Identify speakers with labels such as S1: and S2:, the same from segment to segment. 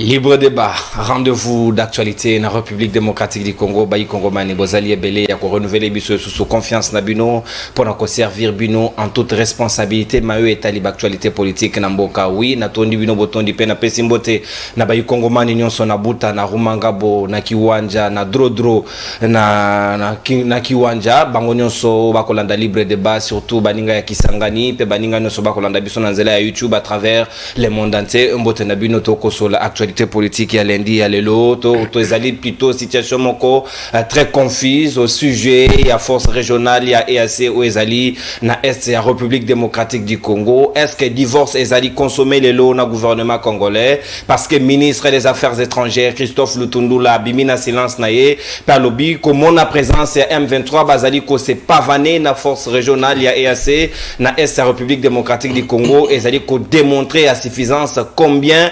S1: Libre débat, rendez-vous d'actualité dans la République démocratique du Congo, Bayi Congo Mani, Bozali Belé, à renouveler biso sous confiance na bino, pour nous servir bino en toute responsabilité, mayo et talib actualité politique Namboka, oui, na tondi bino boton di pe na pesimbote, na Bayi Congo Mani nyonso na buta, na Rumangabo, na Kiwanja, na Drodro, na Kiwanja, bango nyonso bakolanda libre débat, surtout baninga ya Kisangani, pe baninga nyonso bakolanda biso na nzela ya YouTube à travers le monde entier, mbote na bino toko sur l'actualité politique il y a lundi, il y a l'autre, plutôt situation moko très confuse au sujet, il y a force régionale, il y a EAC ou Ezali, na Est, la République démocratique du Congo. Est-ce que divorce Ezali consommer les lots na gouvernement congolais? Parce que ministre des Affaires étrangères, Christophe Lutundula, bimina silence naye, par lobby, comme on a présence M23, bazali ko se pavané na force régionale, il y a EAC, na Est, la République démocratique du Congo, Ezali ko démontrer à suffisance combien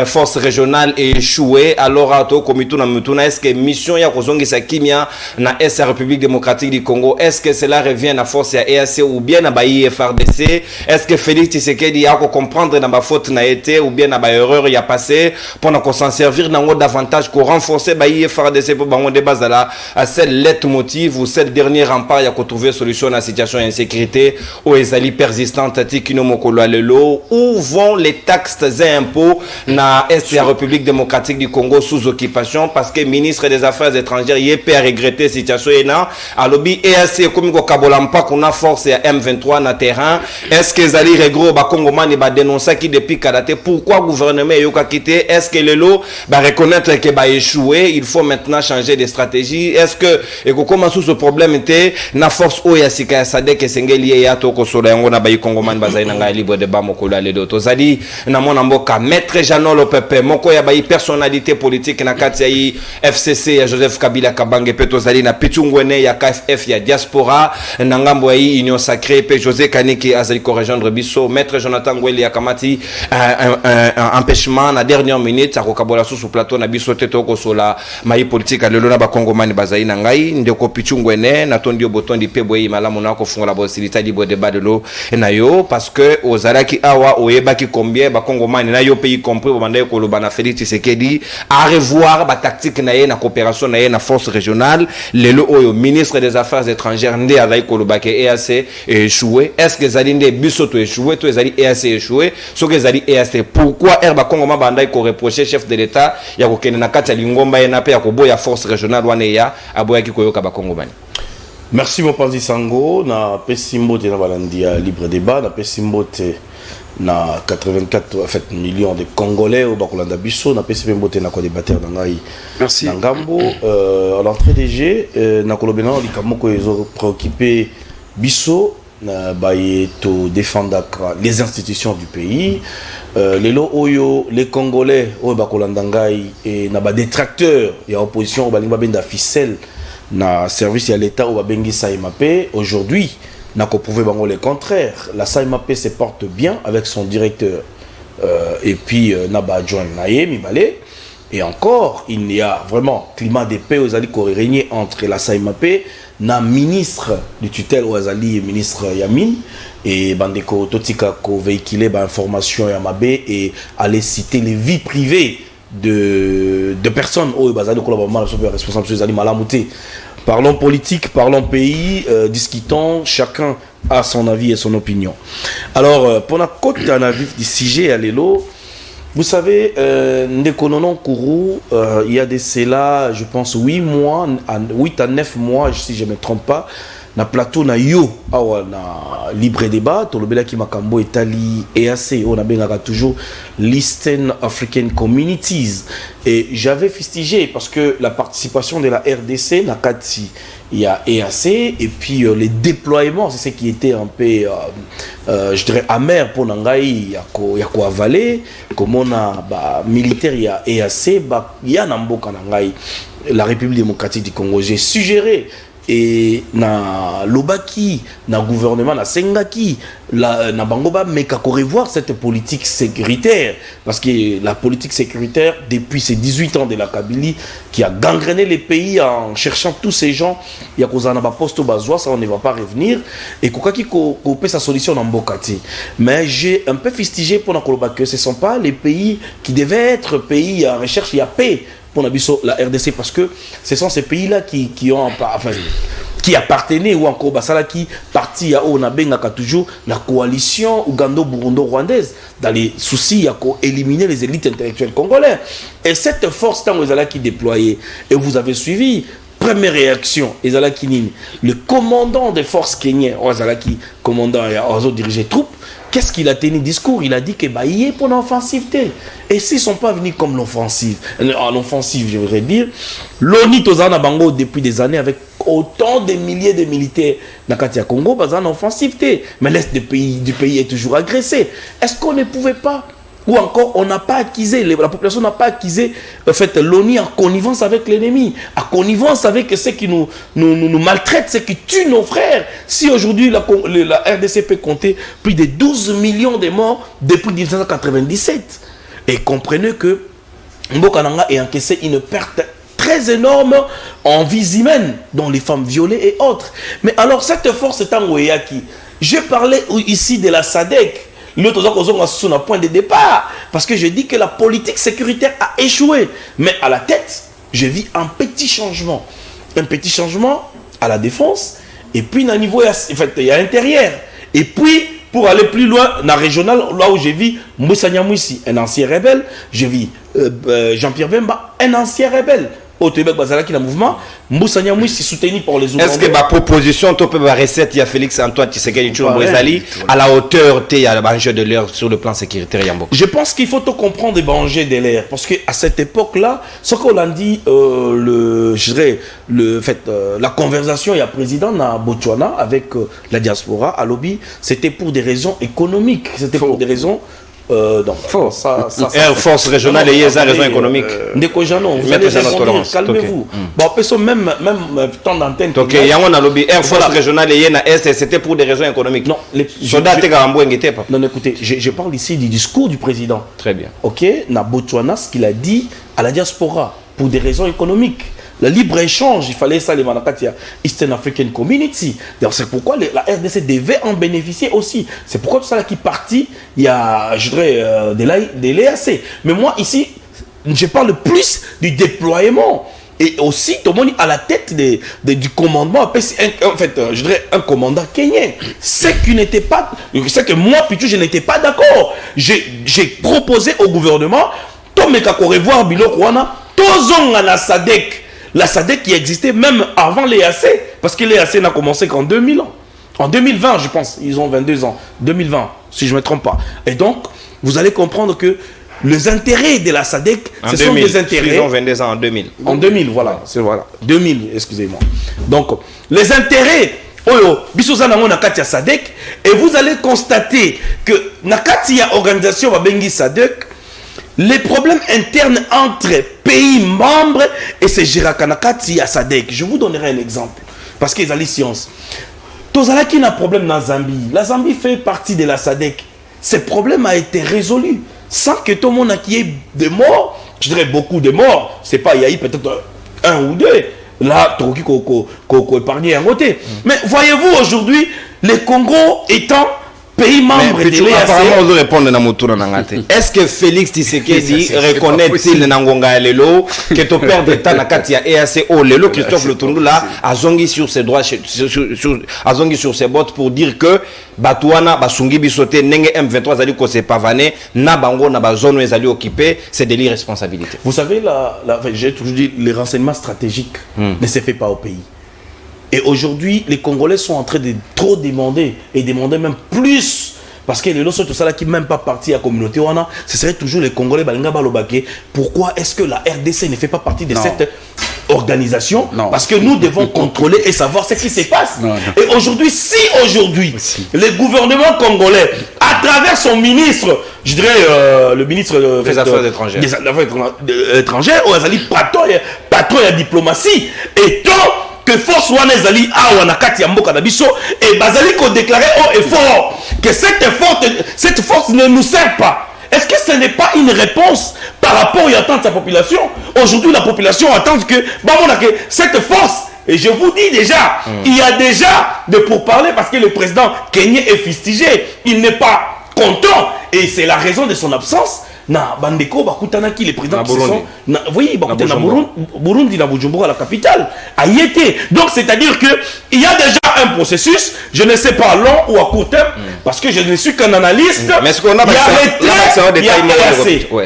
S1: force régionale est échoué. Alors ato komitu na mutuna, est-ce que mission ya kozongi sa kimia na Est la République démocratique du Congo, est-ce que cela revient à force ya EAC ou bien na bayi FRDC? Est-ce que Félix Tshisekedi a comprendre na ba faute na été ou bien na ba erreur ya passé pour qu'on s'en servir nango davantage pour renforcer bayi FRDC pour bango de base là à celle lettre motive ou celle dernier rempart ya ko trouver solution à la situation d'insécurité ou ezali persistante tikino mokolo lelo? Où vont les taxes et impôts na Est la République démocratique du Congo sous occupation? Parce que ministre des Affaires étrangères y est pas regretter situation ena à lobby EAC comme ko kabolampa kuna force ya M23 na terrain. Est-ce que zali regro ba Congomani ba dénoncer qui depuis kadaté pourquoi gouvernement yoka quitter? Est-ce que le lot ba reconnaître que ba échoué, il faut maintenant changer de stratégie? Est-ce que et ko comment sous ce problème était na force o ya sika sadek sengeli ya to ko sola yango na ba Congomani bazai na ngai libre de ba mokola le doto zali na mona mboka maître Janolo Pepe moko ya ba personnalité politique na kati ya FCC ya Joseph Kabila Kabange peto zali na Pichungwene ya KFF ya diaspora na ngambo ya union sacrée pe José Kaniki azali ko rejoindre biso maître Jonathan Ngweli ya kamati empêchement na dernière minute akokabola sous plateau na biso teto ko sola mai politique lelo na ba Congomani bazali na ngai ndeko Pichungwene na tondi obotondi pe boyi malamu na ko fungola possibilité libre débat de l'eau na yo parce que ozalaki awa oyebaki combien ba Congomani na yo pays compris banda ko lobana Félix Tshisekedi à revoir ba tactique na ye na coopération na ye na force régionale lelo oyo ministre des Affaires étrangères ndé azali ko lobake EAC échoué. Est-ce que zali ndé biso to échoué to ezali EAC échoué so que zali EAC pourquoi ba Congoma banda ko reprocher chef de l'état ya ko kene na kati ya lingomba na pe ya ko boya force régionale wana ya aboya ki koyoka ba Congomani?
S2: Merci mon Panzi Sango na pesimbote na balandia libre débat na pesimbote na 84 en fait millions de Congolais au Bakolanda Bisso na PCP mbote na ko débatteur ngai.
S1: Merci.
S2: Na ngambo à l'entrée des G na kolobena likamoko ezo préoccupé Bisso na baye to défendre les institutions du pays. Lelo oyo les Congolais au Bakolanda ngai et na ba détracteurs ya opposition au balinga benda ficelle na service ya l'état au babengi SAIMAP aujourd'hui. N'a qu'on prouvé le contraire. La SAIMAP se porte bien avec son directeur et puis Naba adjoint Naye Mibale. Et encore, il y a vraiment climat de paix aux alliés qui aurait régné entre la SAIMAP, na ministre du tutelle aux alliés et ministre Yamin et Bandeko Totika ko véhiculer ba information Yamabe et aller citer les vies privées de personnes au bazali ko la responsable des alliés malamouté. Parlons politique, parlons pays, discutons, chacun a son avis et son opinion. Alors, pour la côte d'un avis du sujet à l'élo, vous savez, Ndekononon Kourou, il y a de cela, je pense, 8 à 9 mois, si je ne me trompe pas, na plateau na yo awa na libre débat to lobela ki makambo etali EAC on a bengaka toujours l'Eastern African Communities et j'avais fustigé parce que la participation de la RDC na kati il y a EAC et puis les déploiements c'est ce qui était un peu je dirais amer pour nangai ya ko avaler comme on a ba militaire il y a EAC ba ya na mboka nangai la République démocratique du Congo. J'ai suggéré et na lobaki na gouvernement na sengaki na bangoba mais qu'à revoir cette politique sécuritaire parce que la politique sécuritaire depuis ces 18 ans de la Kabylie qui a gangréné les pays en cherchant tous ces gens il y a cause na ba poste bazwa ça on ne va pas revenir et kokaki ko pe sa solution en Mbokati mais j'ai un peu fustigé pour na koloba que ce sont pas les pays qui devaient être pays en recherche il y a paix pour la RDC parce que ce sont ces pays-là qui ont enfin, qui appartenaient ou encore Basala qui parti à Onabengaka toujours la coalition Ougando-Burundo-Rwandaise dans les soucis à éliminer les élites intellectuelles congolaises. Et cette force tant aux qui déployée et vous avez suivi. Première réaction, le commandant des forces kenyans, qui commandant et dirigé troupes, qu'est-ce qu'il a tenu discours? Il a dit que il est pour l'offensive. Et s'ils ne sont pas venus comme l'offensive, je voudrais dire, l'ONI Tozana Bango depuis des années avec autant de milliers de militaires dans le Congo, en offensive. Mais l'Est du pays est toujours agressé. Est-ce qu'on ne pouvait pas? Ou encore, on n'a pas acquisé, la population n'a pas acquisé en fait, l'ONU en connivence avec l'ennemi, en connivence avec ceux qui nous maltraitent, ceux qui tuent nos frères. Si aujourd'hui la RDC peut compter plus de 12 millions de morts depuis 1997, et comprenez que Mbokananga a encaissé une perte très énorme en vies humaines, dont les femmes violées et autres. Mais alors, cette force est en Weyaki. Je parlais ici de la SADC. L'autre sur un point de départ parce que je dis que la politique sécuritaire a échoué mais à la tête je vis un petit changement à la défense et puis à niveau en fait, il y a l'intérieur et puis pour aller plus loin dans la régionale là où je vis Moussa Nyamwisi un ancien rebelle je vis Jean-Pierre Bemba un ancien rebelle au Québec Bazalaki, le mouvement, Moussa Nyamwisi soutenu par les Ougandais.
S1: Est-ce que la proposition, tu peux recette, il y a Félix Antoine Tshisekedi Tshilombo Ezali, à la hauteur, il y a l'enjeu de l'air sur le plan sécuritaire Yambo?
S2: Je pense qu'il faut tout comprendre les enjeux de l'air, parce qu'à cette époque-là, ce qu'on a dit, la conversation, il y a président à Botswana avec la diaspora à Lobby, c'était pour des raisons économiques, c'était pour des raisons. Donc,
S1: Air Force régionale et les raisons économiques.
S2: Vous allez répondre, calmez-vous. Bon, même temps d'antenne.
S1: Ok, il y a un lobby Air Force régionale et c'était pour des raisons économiques. Non,
S2: non, écoutez, je parle ici du discours du président.
S1: Très bien.
S2: Ok, na Botswana, ce qu'il a dit à la diaspora pour des raisons économiques. Le libre-échange, il fallait ça, les Manakatia, Eastern African Community. C'est pourquoi la RDC devait en bénéficier aussi. C'est pourquoi tout ça qui partit, il y a, je dirais, de l'EAC. Mais moi, ici, je parle plus du déploiement. Et aussi, tout le monde à la tête du commandement, en fait, je dirais, un commandant kenyan. C'est que moi, plutôt, je n'étais pas d'accord. J'ai proposé au gouvernement, Tomeka Korevoir Bilo Kwana, Tozong à la SADC. La SADC qui existait même avant l'EAC, parce que l'EAC n'a commencé qu'en 2000 ans. En 2020, je pense, ils ont 22 ans. 2020, si je ne me trompe pas. Et donc, vous allez comprendre que les intérêts de la SADC, ce sont des intérêts...
S1: Ils ont 22 ans en 2000.
S2: En 2000, voilà. C'est voilà. 2000, excusez-moi. Donc, les intérêts... SADC, et vous allez constater que Nakati a organisation Babengi SADC, les problèmes internes entre pays membres et c'est Girakanakati à SADC. Je vous donnerai un exemple. Parce qu'ils ont les sciences. Tozalaki n'a problème dans la Zambie. La Zambie fait partie de la SADC. Ce problème a été résolu. Sans que tout le monde ait des morts. Je dirais beaucoup de morts. C'est pas, il y a eu peut-être un ou deux. Là, Toki Koko épargné un côté. Mais voyez-vous aujourd'hui, le Congo étant pays membre de l'EAC.
S1: Apparemment, vous répondez à mon tour. Est-ce que Félix Tshisekedi reconnaît-il Nangonga Lelo que ton père d'État n'a qu'à EAC au Lelo Christophe Lutundula a zongi sur ses droits, a zongi sur ses bottes pour dire que Batouana, Basungi Bisoté, Nenge M23 Zali Kose Pavané, Nabango, Nabazone Zali occupé, c'est de l'irresponsabilité.
S2: Vous savez, j'ai toujours dit, les renseignements stratégiques ne se fait pas au pays. Et aujourd'hui, les Congolais sont en train de trop demander, et demander même plus. Parce que les lots sont tout ça qui même pas partie à la communauté, ce serait toujours les Congolais Balinga Balobake. Pourquoi est-ce que la RDC ne fait pas partie de cette organisation? Parce que nous devons contrôler et savoir ce qui se passe. Et aujourd'hui, si aujourd'hui, le gouvernement congolais, à travers son ministre, je dirais le ministre
S1: des Affaires étrangères,
S2: ou patron de la diplomatie, et tant que que force wana ezali awa na kati ya mboka na biso et bazali ko déclarer haut et fort que cette force ne nous sert pas. Est-ce que ce n'est pas une réponse par rapport aux attentes de sa population? Aujourd'hui, la population attend que cette force, et je vous dis déjà, il y a déjà de pourparlers parce que le président kenyan est fustigé. Il n'est pas content et c'est la raison de son absence. Na bandeko bakutana qui les présidents qui sont oui bakutana Burundi na Bujumbura la capitale a été. Donc c'est-à-dire que il y a déjà un processus, je ne sais pas long ou à court terme parce que je ne suis qu'un analyste.
S1: Mais est-ce qu'on a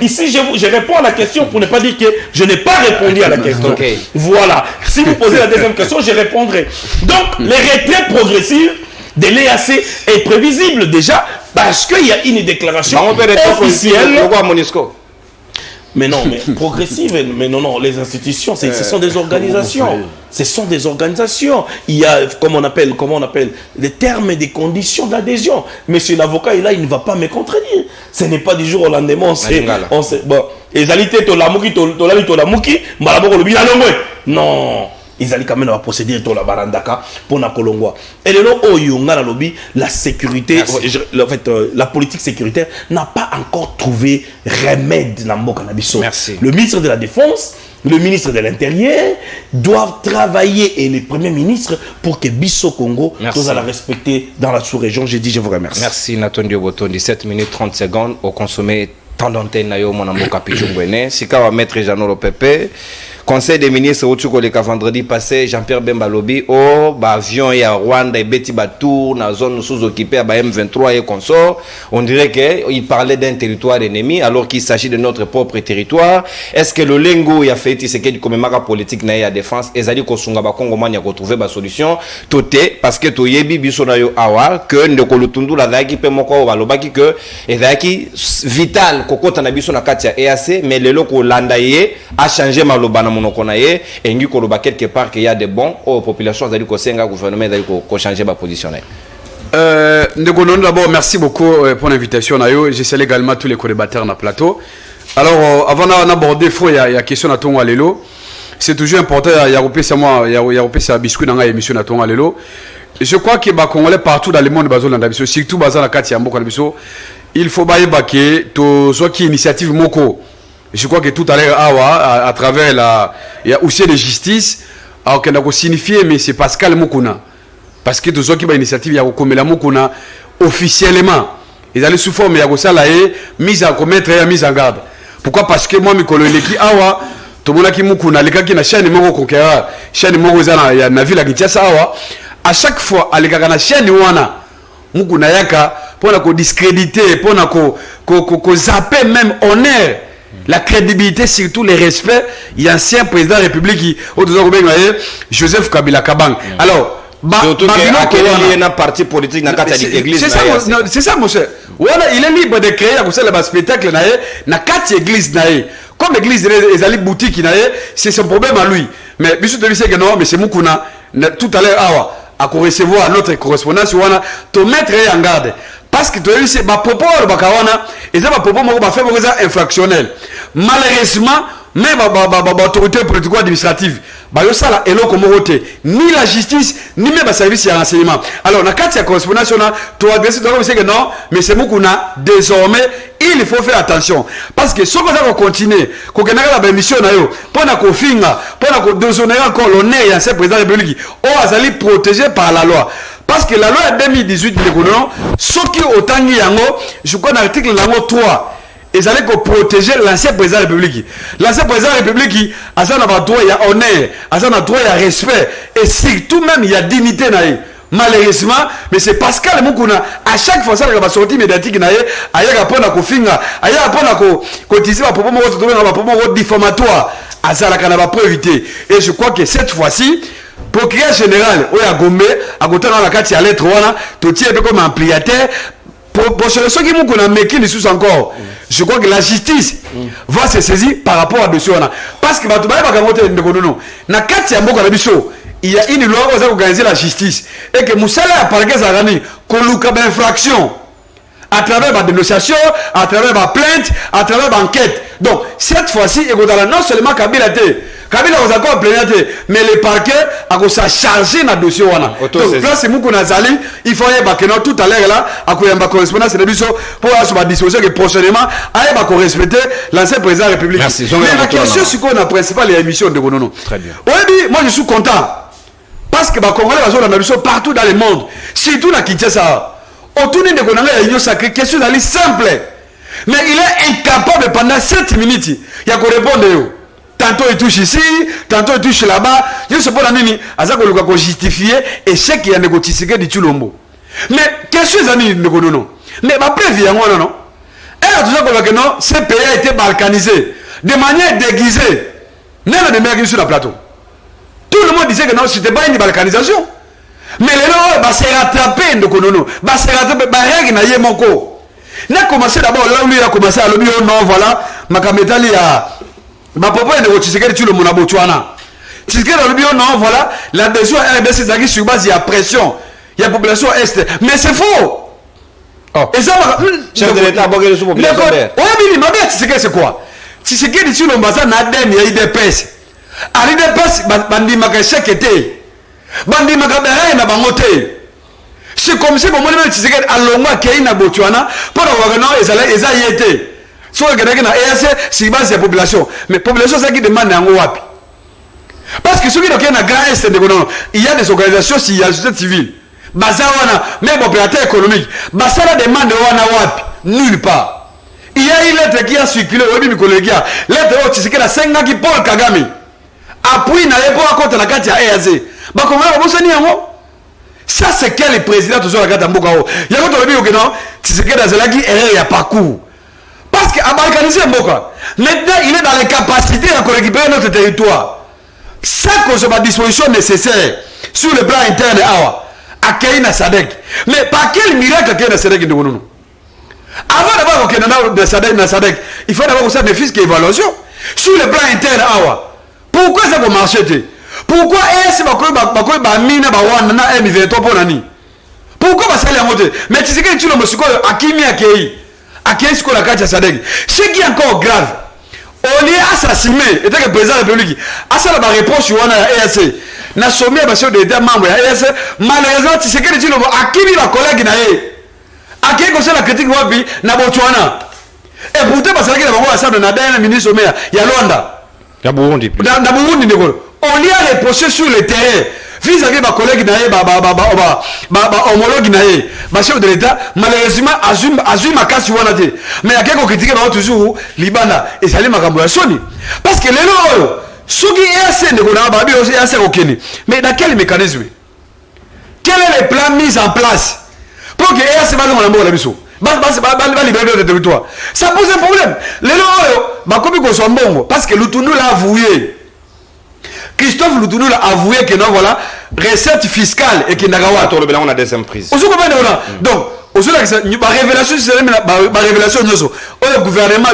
S2: Ici je réponds à la question pour ne pas dire que je n'ai pas répondu à la question.
S1: Okay.
S2: Voilà. Si vous posez la deuxième question, je répondrai. Donc les retraits progressifs de l'EAC est prévisible déjà parce qu'il y a une déclaration officielle. Mais non, mais progressive, mais non, les institutions, ce sont des organisations. Ce sont des organisations. Il y a, comment on appelle, les termes et des conditions d'adhésion. Monsieur l'avocat, il ne va pas me contredire. Ce n'est pas du jour au lendemain, on sait, bon, les alités, non. Ils allaient quand même à procéder dans la barandaka pour la Kolongwa. Et le long où Yunga lobby, la sécurité, en fait, la politique sécuritaire n'a pas encore trouvé remède dans Mboka Nabiso.
S1: Merci.
S2: Le ministre de la Défense, le ministre de l'Intérieur doivent travailler et les premiers ministres pour que Bisso Congo soit la respecter dans la sous-région. J'ai dit, je vous remercie.
S1: Merci Nathan Dioboton. 17 minutes 30 secondes au consommé tant d'antenne na yo mon Mboka Pichungwene. Sika wa maître Jean-Nolo Pepe. Conseil des ministres au Tchoukoleka vendredi passé, Jean-Pierre Bemba Lobi, avion et à Rwanda et Betty Batour, dans la zone sous-occupée à M23 et consort. On dirait qu'il parlait d'un territoire ennemi alors qu'il s'agit de notre propre territoire. Est-ce que le lingo a fait ce qu'il comme mara politique na ya défense et zali ko sunga ba Congo mania ko trouver ba solution toté parce que to yebi biso na yo awa que ndeko lutundu la daki pe moko ba lobaki que et daki vital kokota na biso na kati ya EAC mais le loko landaye a changé malobana monokonaye et ngi ko loba quelque part qu'il y a des bons aux populations zali ko senga gouvernement zali ko changer ba positionner.
S3: D'abord, merci beaucoup pour l'invitation. Je salue également tous les co-débatteurs dans le plateau. Alors, avant d'aborder il y a question à ton Alélo. C'est toujours important, il y a un biscuit dans l'émission à ton Alélo. Je crois que les Congolais partout dans le monde, surtout dans la carte, il faut que tout qui initiative Moko. Je crois que tout à l'heure, à travers il y a aussi de justice, alors qu'on a signifié, mais c'est Pascal Mokuna. Parce que tous ceux qui ont l'initiative, il y a comme Mokuna officiellement. Ils allaient sous forme, il y a ça là, mise à commettre et mise en garde. Pourquoi? Parce que moi, mes collègues qui awa, tout le monde qui Mokuna, les gars qui n'a chaîne numéro conquérant, chaîne numéro il y a na ville à Kinshasa awa, à chaque fois, les gars qui n'a chaîne wana, Mokuna yaka, pour la discréditer, pour la zapper même honneur. La crédibilité, surtout les respects, il y a un ancien président de la République qui, Joseph Kabila Kabang. Alors,
S1: il y a un parti politique dans l'église.
S3: C'est ça, mon cher. Voilà, il est libre de créer un spectacle dans l'église. Comme l'église, les alliés boutiques, c'est son problème à lui. Mais, bien sûr, tu sais que non, mais c'est Moukouna, tout à l'heure, à recevoir notre correspondance, te mettre en garde. Parce que tu as vu, c'est ma propos, et ça, ma propos, ma fait infractionnel. Malheureusement, même l'autorité politico-administrative, ni la justice, ni même le service de renseignement. Alors, dans le cas de la correspondance, tu as adressé que non, mais c'est beaucoup désormais, il faut faire attention. Parce que si on continue, qu'on a la mission, pour qu'on déshonorer encore l'honneur et l'ancien président de la République, on va être protégé par la loi. Parce que la loi de 2018, ce qui est autant de je crois dans l'article 3, ils allaient protéger l'ancien président de la République. L'ancien président de la République, il y a droit, il y a honneur, il y a droit, il y a respect. Et surtout même, il y a dignité. Malheureusement, mais c'est Pascal Moukouna, à chaque fois, ça va sortir médiatique, il y a un peu de finga, il y a un peu de cotiser, un peu diffamatoire. À ça, il va pas éviter. Et je crois que cette fois-ci, procureur général, il y a Gombe, à côté de la carte, il y a lettre, tout est comme un pliataire. Pour ceux qui m'ont méqué les sous encore, je crois que la justice va se saisir par rapport à dessus. Parce que il y a une loi qui va organiser la justice. Et que Moussala a parlé de l'infraction. à travers ma dénonciation, à travers ma plainte, à travers ma enquête. Donc, cette fois-ci, non seulement Kabila Kabila a encore plaigné, mais le parquet a chargé dans le dossier. Donc, là, c'est Moukou Nazali, il faut que tout à l'heure, là, à quoi il y a correspondance pour avoir ma disposition que prochainement, il va respecter l'ancien président de la République.
S1: Merci.
S3: Mais la question, c'est qu'on a principal les émissions de Gonono.
S1: Très bien.
S3: Oui, moi, je suis content. Parce que les Congolais sont partout dans le monde, surtout dans Kinshasa. Autour de la réunion sacrée, question simple. Mais il est incapable pendant 7 minutes. Il y a qu'on répondre. Tantôt il touche ici, tantôt il touche là-bas. Je ne sais pas si justifier et ce qui a négocié du Tulombo. Mais qu'est-ce que c'est non? Mais ma prévient, non? Elle a toujours dit que non, ce pays a été balkanisé de manière déguisée. N'est pas de manière sur le plateau. Tout le monde disait que non, c'était pas une balkanisation. Mais les gens vont se rattraper, vont se rattraper, il a commencé d'abord, là où il a commencé à l'objet, non, voilà, ma camétali a. Ma papa est de Tshisekedi sur le Monabotouana. Tshisekedi a l'objet, non, voilà, l'adhésion à RDC Zaghi sur base, il y a pression, il y a population est. Mais c'est faux!
S1: Oh.
S3: Et ça va.
S1: Chef de l'État, bon, il population d'air.
S3: Oui, mais ma mère, Tshisekedi, c'est quoi? Tshisekedi sur le Mbaza, Nadem, il y a eu des pèses. À l'IDPS, Bandi Makachek était. Bandi Makabere n'a pas monté. C'est comme si, pour moi, je disais à l'Onga qui est na Botswana, pour le non, ils ont été. Soit que quelqu'un a EAC, c'est base de la population. Mais la population, c'est qui demande un WAP. Parce que ceux qui ont un grand est, il y a des organisations, il y a la société civile. Bazawana, même opérateur économique. Basala demande un WAP. Nulle part. Il y a une lettre qui a circulé, mes collègues. Lettre où tu sais que la 5 ans qui Paul Kagame. Appui n'a pas contre la carte à EAC. Bah, comment on va ça, c'est quel est le président de la carte à Mbokao? Il y a d'autres qui non, c'est que dans la guerre, il y a parcours. Parce qu'à balkaniser Mboka, maintenant, il est dans les capacités à récupérer notre territoire. Ça cause ma disposition nécessaire sur le plan interne à Keïna Sadek. Mais par quel miracle à Keïna Sadek de nous? Avant d'avoir Keïna Sadek, il faut d'abord faire des fiscs et évaluation sur le plan interne. Pourquoi ça va marcher? Pourquoi est-ce que pourquoi ça allait mais tu sais que tu l'as dit Akimi Akei la carte Sadek. Ce qui est encore grave, on est assassiné, et que le président de la République a ça la réponse sur EAC. Na sommet parce que des membres EAC, malheureusement tu sais que tu l'as Akimi la collègue naé. Akei comme ça la critique wapi na Botswana. Et pourtant parce que la banque assemblée na dernier ministre sommet il y a Luanda.
S1: Il y a Burundi.
S3: Dans Burundi on y a reproché sur le terrain vis-à-vis de ma collègue naé homologue naé chef de l'État malheureusement azui makasi wana te mais il y a quelqu'un critiqué toujours libana et ça les makambo ya soni parce que les lois soki EAC ne connaît pas bien aussi EAC okeni mais dans quel mécanisme quel est le plan mis en place pour que EAC va dans la mort la biso va libérer le territoire ça pose un problème les lois bah comme ils sont bons parce que Lutundu l'a avoué. Christophe Lutundu a avoué que non, voilà, recette fiscale et qu'il n'a pas
S1: on a deuxième prise.
S3: Donc, ma révélation, c'est ma révélation, le gouvernement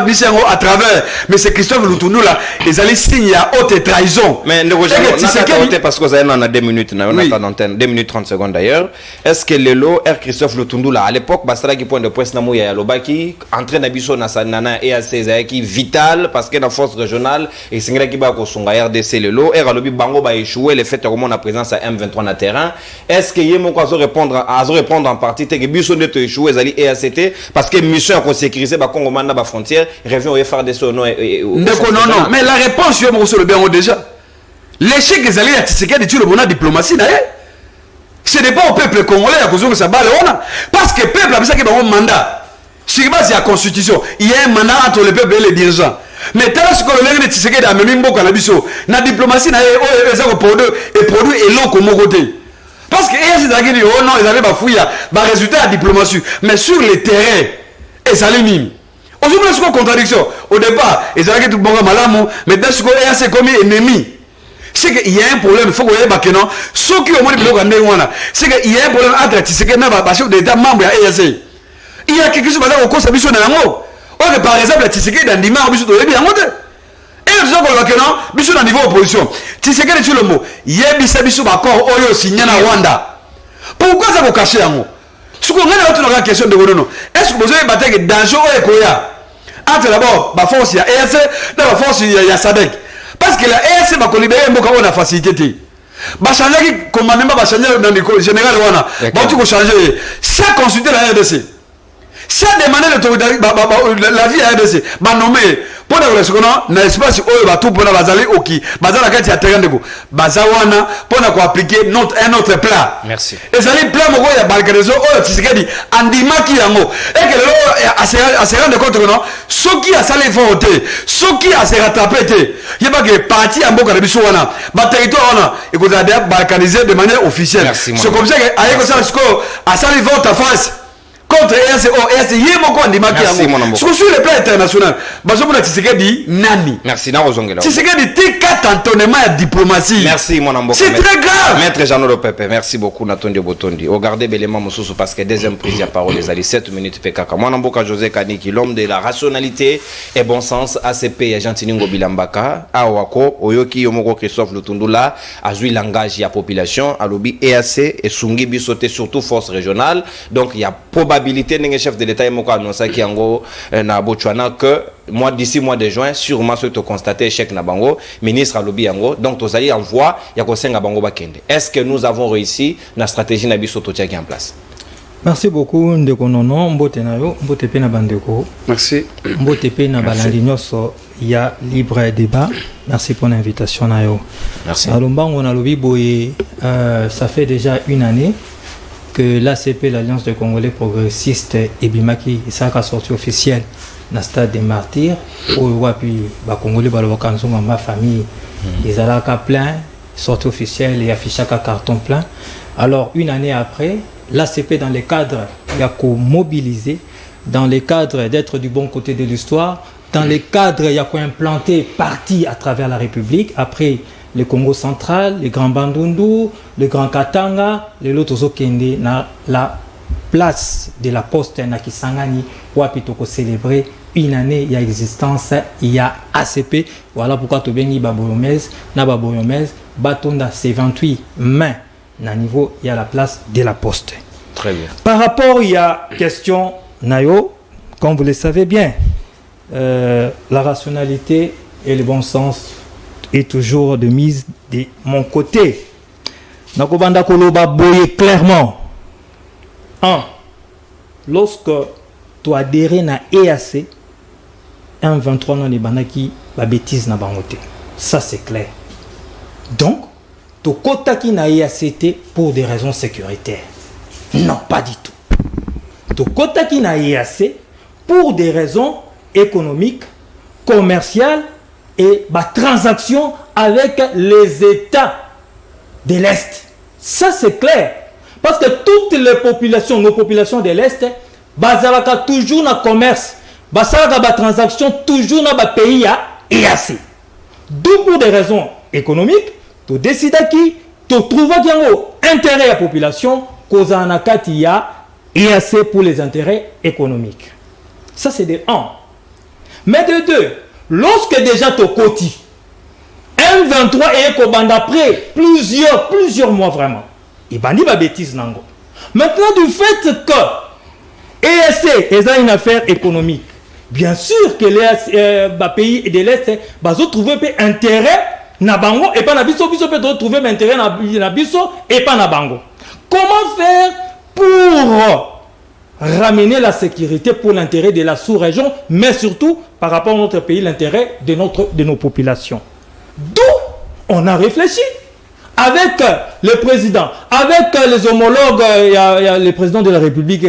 S3: à travers, mais c'est Christophe Lutundu là, ils allaient signer à haute trahison.
S1: Mais ne rejoignez pas parce que vous avez 2 minutes, on a pas d'antenne, 2 minutes 30 secondes d'ailleurs. Est-ce que le lot, Christophe Lutundu là, à l'époque, Bastara qui point de presse Namou Yalobaki, entraîne Nabiso Nasanana et à ses qui vital parce que dans la force régionale, et c'est qui va songa RDC le lot, et Ralobi Bango va échouer, le fait comment on a présence à M23 na terrain. Est-ce que Yémo va répondre en partie, que Biso ne te échouer, Zali EACT, parce que mission pour sécuriser la Congo Manda la frontière, revient au FRDC au nom
S3: non, mais la réponse, je me le bien déjà. L'échec des alliés à Tshisekedi de la diplomatie, ce n'est pas au peuple congolais à cause de ça balle, parce que le peuple a besoin qu'il y ait un mandat. Sur base de la constitution, il y a un mandat entre le peuple et les dirigeants. Mais tant que le colonel de Tshisekedi a même beaucoup cannabis, la diplomatie n'a pas produit et l'eau comme côté. Parce que oh non, ils allaient bafouiller le résultat de la diplomatie. Mais sur le terrain, ils allaient mime. Aujourd'hui, il y a une contradiction. Au départ, ils allaient tout le monde malade, mais dans ce cas, c'est comme ennemi. C'est qu'il y a un problème, il faut que vous ayez non. Ce qui est au moins c'est qu'il y a un problème entre Tshisekedi et chef d'État membre de l'EAC. Il y a quelque chose qui est au cours de la mission de l'amour. Par exemple, Tshisekedi dans l'imam, il y a bien et nous avons dit que nous, dans niveau opposition, Tshisekedi dit le mot, il y a un accord signé à Rwanda. Pourquoi ça vous cacher un mot? Ce qu'on a dans la question de Gonono, est-ce que vous avez battu que danger ou Koya entre d'abord la force, il y a EAC, dans la force, il y a SADC. Parce que la EAC va libérer un peu comme on a facilité. Va changer le commandement, va changer dans le général. Va tout changer. Ça consulter la RDC. Ça demander la vie à RDC. Va nommer. Pour la seconde, dans l'espace où va tout pour la bazali oki. Bazala quand il y a terrain de go. Bazawana pour nous appliquer un autre plat.
S1: Merci.
S3: Et ça les plats mogo ya balkanizo oh tu sais que dit andima ki yango. Et que là à se rendre compte que non, ceux qui a salé voter, ceux qui a se rattrapé té. Il y a pas que parti en boka de biso wana. Ba territoire wana et que ça a balkanisé de manière officielle. C'est comme ça que aïe que ça a salé vote en face. Contre EAC, il y a beaucoup de démarques. Sur le plan international, Nani.
S1: Merci, Narozongela.
S3: C'est ce que dit cantonnement et diplomatie.
S1: Merci, mon ambo.
S3: C'est très grave.
S1: Maître Jean-Olo Pepe, merci beaucoup, Natondi Botondi. Regardez Béléma Moussoussou parce que deuxième prise de parole, les alliés 7 minutes PKK. Mon amboka José Kaniki, l'homme de la rationalité et bon sens, ACP et Gentiningo Bilambaka, Awako, Oyoki Yomoko Christophe Lutundula, a joué langage et la population, à l'obi EAC et Sungi Bissoté, surtout force régionale. Donc il y a probablement le chef de l'État est annoncé qui na Botswana que d'ici mois de juin sûrement ce que constaté échec na bango ministre à lobby yango donc tous allez envoie ya ko senga bango bakende. Est-ce que nous avons réussi la stratégie na biso to en place?
S4: Merci beaucoup ndeko nono mbote na yo mbote pe na bandeko.
S3: Merci.
S4: Mbote pe na balandi nyoso ya libre débat. Merci pour l'invitation na yo.
S1: Merci.
S4: Alombango na lobby boye ça fait déjà une année que l'ACP, l'Alliance des Congolais progressistes, et Bimaki, ça a sorti officiel dans le stade des martyrs, où les Congolais, ma famille, ils allaient plein, sorti officiel et affiché à carton plein. Alors, une année après, l'ACP, dans les cadres, il y a mobilisé, dans les cadres d'être du bon côté de l'histoire, dans les cadres, il y a implanté parti à travers la République, après le Congo central, le Grand Bandundu, le Grand Katanga, le Lotozo Kende, na la place de la poste na Kisangani, où apitoko célébrer une année il y a existence, il y a ACP. Voilà pourquoi Tobengi Baboyomez, na Baboyomez, Batonda c'est 28 mains, na niveau il y a la place de la poste.
S1: Très bien.
S4: Par rapport il y a question Nayo, comme vous le savez bien, la rationalité et le bon sens est toujours de mise de mon côté. Nakobanda Koloba boye clairement. 1. Lorsque tu adhères à EAC, 1,23 non les banaki la bêtise na bangote. Ça c'est clair. Donc, tu kotaki na EAC pour des raisons sécuritaires. Non, pas du tout. Tu kotaki na EAC pour des raisons économiques, commerciales et transactions avec les États de l'Est. Ça c'est clair. Parce que toutes les populations, nos populations de l'Est, bazalaka toujours dans le commerce, bazalaka transactions toujours dans le pays à EAC. D'où pour des raisons économiques, tu décides qui, tu trouves qu'il y a intérêt à la population, cause en akati ya EAC pour les intérêts économiques. Ça c'est de 1. Mais de 2, lorsque déjà tu cotis, M23 et Kobanda après plusieurs mois vraiment, il bandi ma bêtise nango. Maintenant du fait que EAC est une affaire économique, bien sûr que les pays de l'Est ont trouvé intérêt na bango et pas na biso peut trouver intérêt na biso et pas na bango. Comment faire pour ramener la sécurité pour l'intérêt de la sous-région, mais surtout par rapport à notre pays, l'intérêt de nos populations. D'où on a réfléchi avec le président, avec les homologues, le président de la République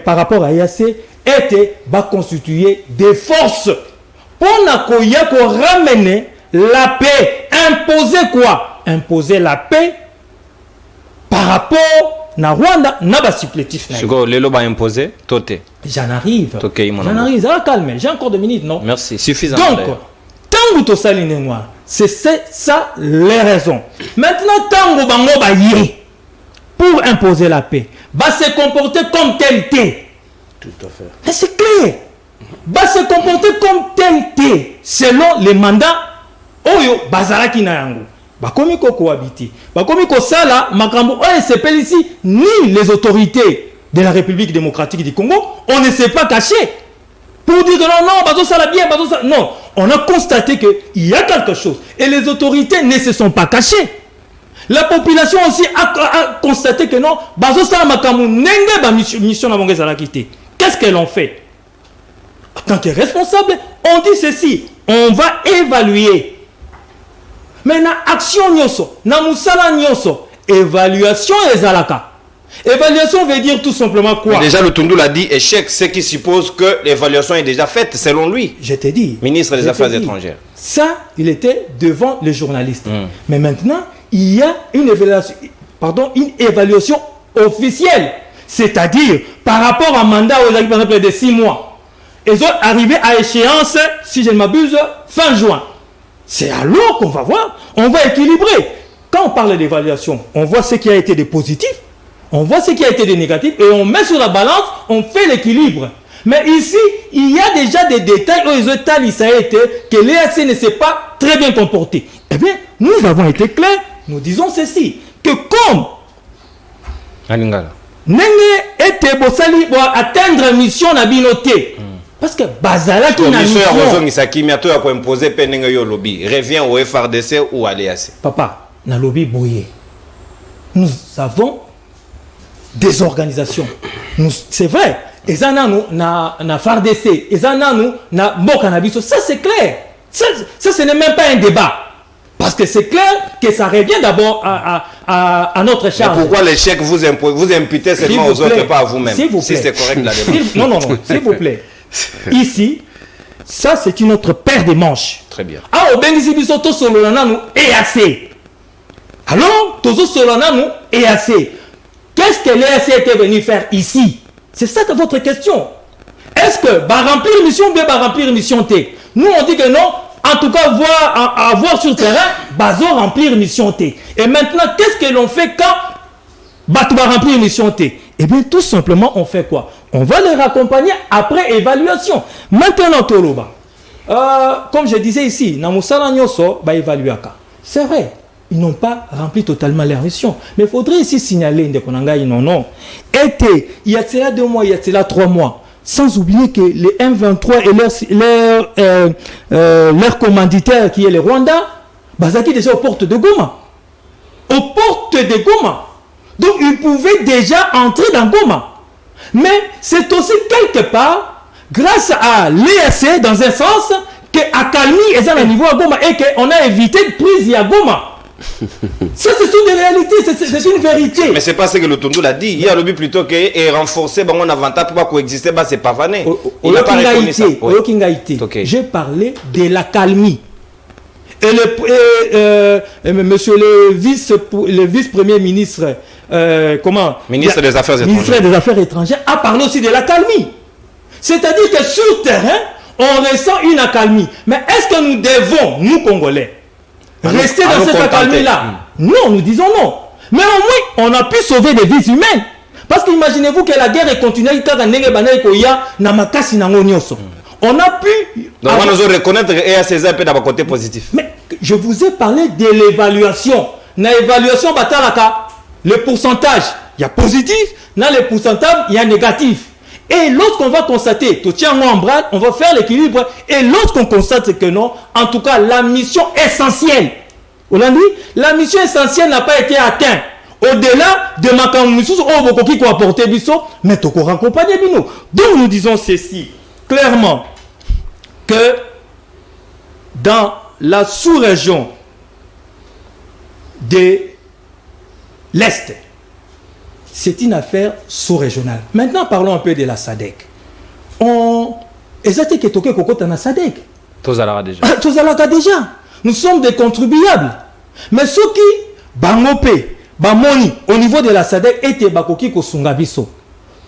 S4: par rapport à EAC, était constituer des forces pour ramener la paix. Imposer quoi? Imposer la paix par rapport na Rwanda na ba supplétif na.
S1: Sugo lelo ba imposer toté.
S4: J'en arrive.
S1: Okay,
S4: j'en arrive, ça va calmer. J'ai encore 2 minutes, non?
S1: Merci, suffisant.
S4: Donc, tango to saline moi, c'est ça les raisons. Maintenant tango bango ba yé pour imposer la paix, va se comporter comme tel té.
S2: Tout à fait.
S4: C'est clair. Va se comporter comme tel té selon les mandats oyo bazalaki na yango. bakomi ko cohabiter, bakomi ko sala makambo oyo sepeli ici ni les autorités de la République démocratique du Congo, on ne s'est pas caché pour dire que non, bazo sala bien, bazo sala... Non, on a constaté qu'il y a quelque chose et les autorités ne se sont pas cachées. La population aussi a constaté que non, bazo sala makambo nenge ba mission na bonga sala quitté. Qu'est-ce qu'elles ont fait? En tant que responsable, on dit ceci, on va évaluer. Mais na action nyoso, na musala nyoso, évaluation ezalaka. Évaluation veut dire tout simplement quoi?
S1: Mais déjà, le Tundu l'a dit, échec, ce qui suppose que l'évaluation est déjà faite, selon lui.
S4: Je t'ai dit.
S1: Ministre des Affaires étrangères.
S4: Ça, il était devant les journalistes. Mais maintenant, il y a une évaluation officielle. C'est-à-dire, par rapport à un mandat aux par exemple de 6 mois, ils ont arrivé à échéance, si je ne m'abuse, fin juin. C'est alors qu'on va voir, on va équilibrer. Quand on parle d'évaluation, on voit ce qui a été de positif, on voit ce qui a été de négatif, et on met sur la balance, on fait l'équilibre. Mais ici, il y a déjà des détails où ils ont été que l'EAC ne s'est pas très bien comporté. Eh bien, nous avons été clairs, nous disons ceci, que comme Nenge était bossali pour atteindre mission na binoté. Parce que Bazala qui n'a mission.
S1: Revient au FRDC ou à l'EAC.
S4: Papa, na lobby boyé. Nous avons des organisations. C'est vrai. Et ça na FRDC, et ça na Mokanabiso. Ça c'est clair. Ça ce n'est même pas un débat. Parce que c'est clair que ça revient d'abord à notre charge.
S1: Mais pourquoi l'échec vous imputez seulement aux autres et pas à vous-même?
S4: S'il vous plaît.
S1: Si c'est correct la démarche.
S4: Non, s'il vous plaît. Ici, ça c'est une autre paire de manches.
S1: Très bien.
S4: Ah, au Bengisi Bisoto Solonana nous EAC. Alors, Tozo Solonana nous EAC. Qu'est-ce que l'EAC était venu faire ici? C'est ça que votre question. Est-ce que remplir mission B, remplir mission T? Nous on dit que non. En tout cas, avoir sur terrain, bazo remplir mission T. Et maintenant, qu'est-ce que l'on fait quand Bato va remplir mission T? Eh bien, tout simplement, on fait quoi? On va les raccompagner après évaluation. Maintenant, Toloba. Comme je disais ici, Namusala Nyoso, évaluaka. C'est vrai, ils n'ont pas rempli totalement leur mission. Mais il faudrait ici signaler, non. Été, il y a cela 2 mois, il y a cela 3 mois. Sans oublier que les M23 et leur commanditaire qui est le Rwanda, Bazaki déjà aux portes de Goma. Aux portes de Goma. Donc ils pouvaient déjà entrer dans Goma. Mais c'est aussi quelque part, grâce à l'EAC, dans un sens, qu'Akalmi est à niveau à Goma et qu'on a évité de prise à Goma. Ça, ce sont des réalités, c'est une vérité.
S1: Mais c'est pas ce que le Tundu l'a dit. Il y a le but plutôt que renforcer mon avantage pour pas coexister, c'est pas vané. Il n'a pas répondu ça.
S4: Okay. J'ai parlé de l'accalmie. Et monsieur le vice-premier ministre,
S1: ministre des
S4: Affaires étrangères a parlé aussi de l'accalmie. C'est-à-dire que sur le terrain, on ressent une accalmie. Mais est-ce que nous devons, nous Congolais, rester dans cette accalmie-là? Non, nous disons non. Mais au moins, on a pu sauver des vies humaines. Parce qu'imaginez-vous que la guerre est continuée. On a pu...
S1: Donc, on nous reconnaître et à ces peu d'un côté positif.
S4: Mais je vous ai parlé de l'évaluation. Dans l'évaluation, le pourcentage, il y a positif. Dans le pourcentage, il y a négatif. Et lorsqu'on va constater, tout tient en bras, on va faire l'équilibre. Et lorsqu'on constate que non, en tout cas, la mission essentielle, la mission essentielle n'a pas été atteinte. Au-delà de ma commission, on va apporter Bisso, mais on va accompagner Bino. Donc nous disons ceci, clairement, que dans la sous-région de l'Est, c'est une affaire sous-régionale. Maintenant, parlons un peu de la SADC. Exactement que toke kokota na SADC.
S1: Tozalaka déjà.
S4: Tozalaka déjà. Nous sommes des contribuables. Mais ceux qui bangope, bamoni au niveau de la SADC étaient bakoki kosunga biso.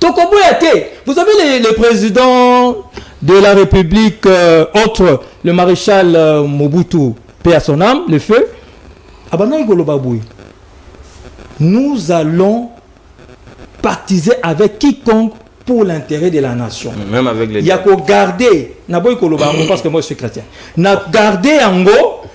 S4: Vous savez le président de la République, autre le maréchal Mobutu, paix à son âme, le feu. Nous allons partiser avec quiconque pour l'intérêt de la nation.
S1: Même avec les
S4: il y a qu'à garder parce que moi je suis chrétien. Na garder en go,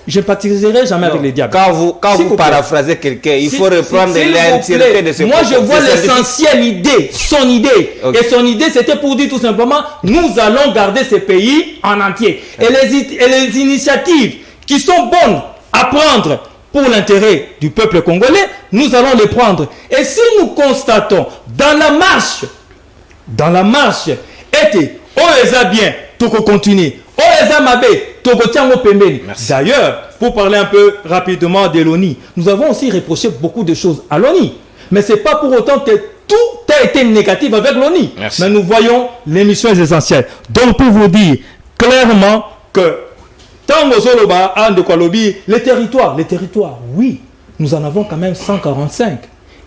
S4: je ne sympathiserai jamais avec les diables.
S1: Quand vous paraphrasez quelqu'un, il faut reprendre l'entièreté de ce
S4: moi je vois l'essentiel idée, son idée. Okay. Et son idée c'était pour dire tout simplement, nous allons garder ce pays en entier. Et les initiatives qui sont bonnes à prendre pour l'intérêt du peuple congolais, nous allons les prendre. Et si nous constatons dans la marche, était Oeza bien, Toko continue, Oeza Mabé, Toko Tiango Pembeni. D'ailleurs, pour parler un peu rapidement de l'ONI, nous avons aussi reproché beaucoup de choses à l'ONI. Mais ce n'est pas pour autant que tout a été négatif avec l'ONI. Mais nous voyons les missions essentielles. Donc, pour vous dire clairement que Tango Zoloba, les territoires, oui, nous en avons quand même 145.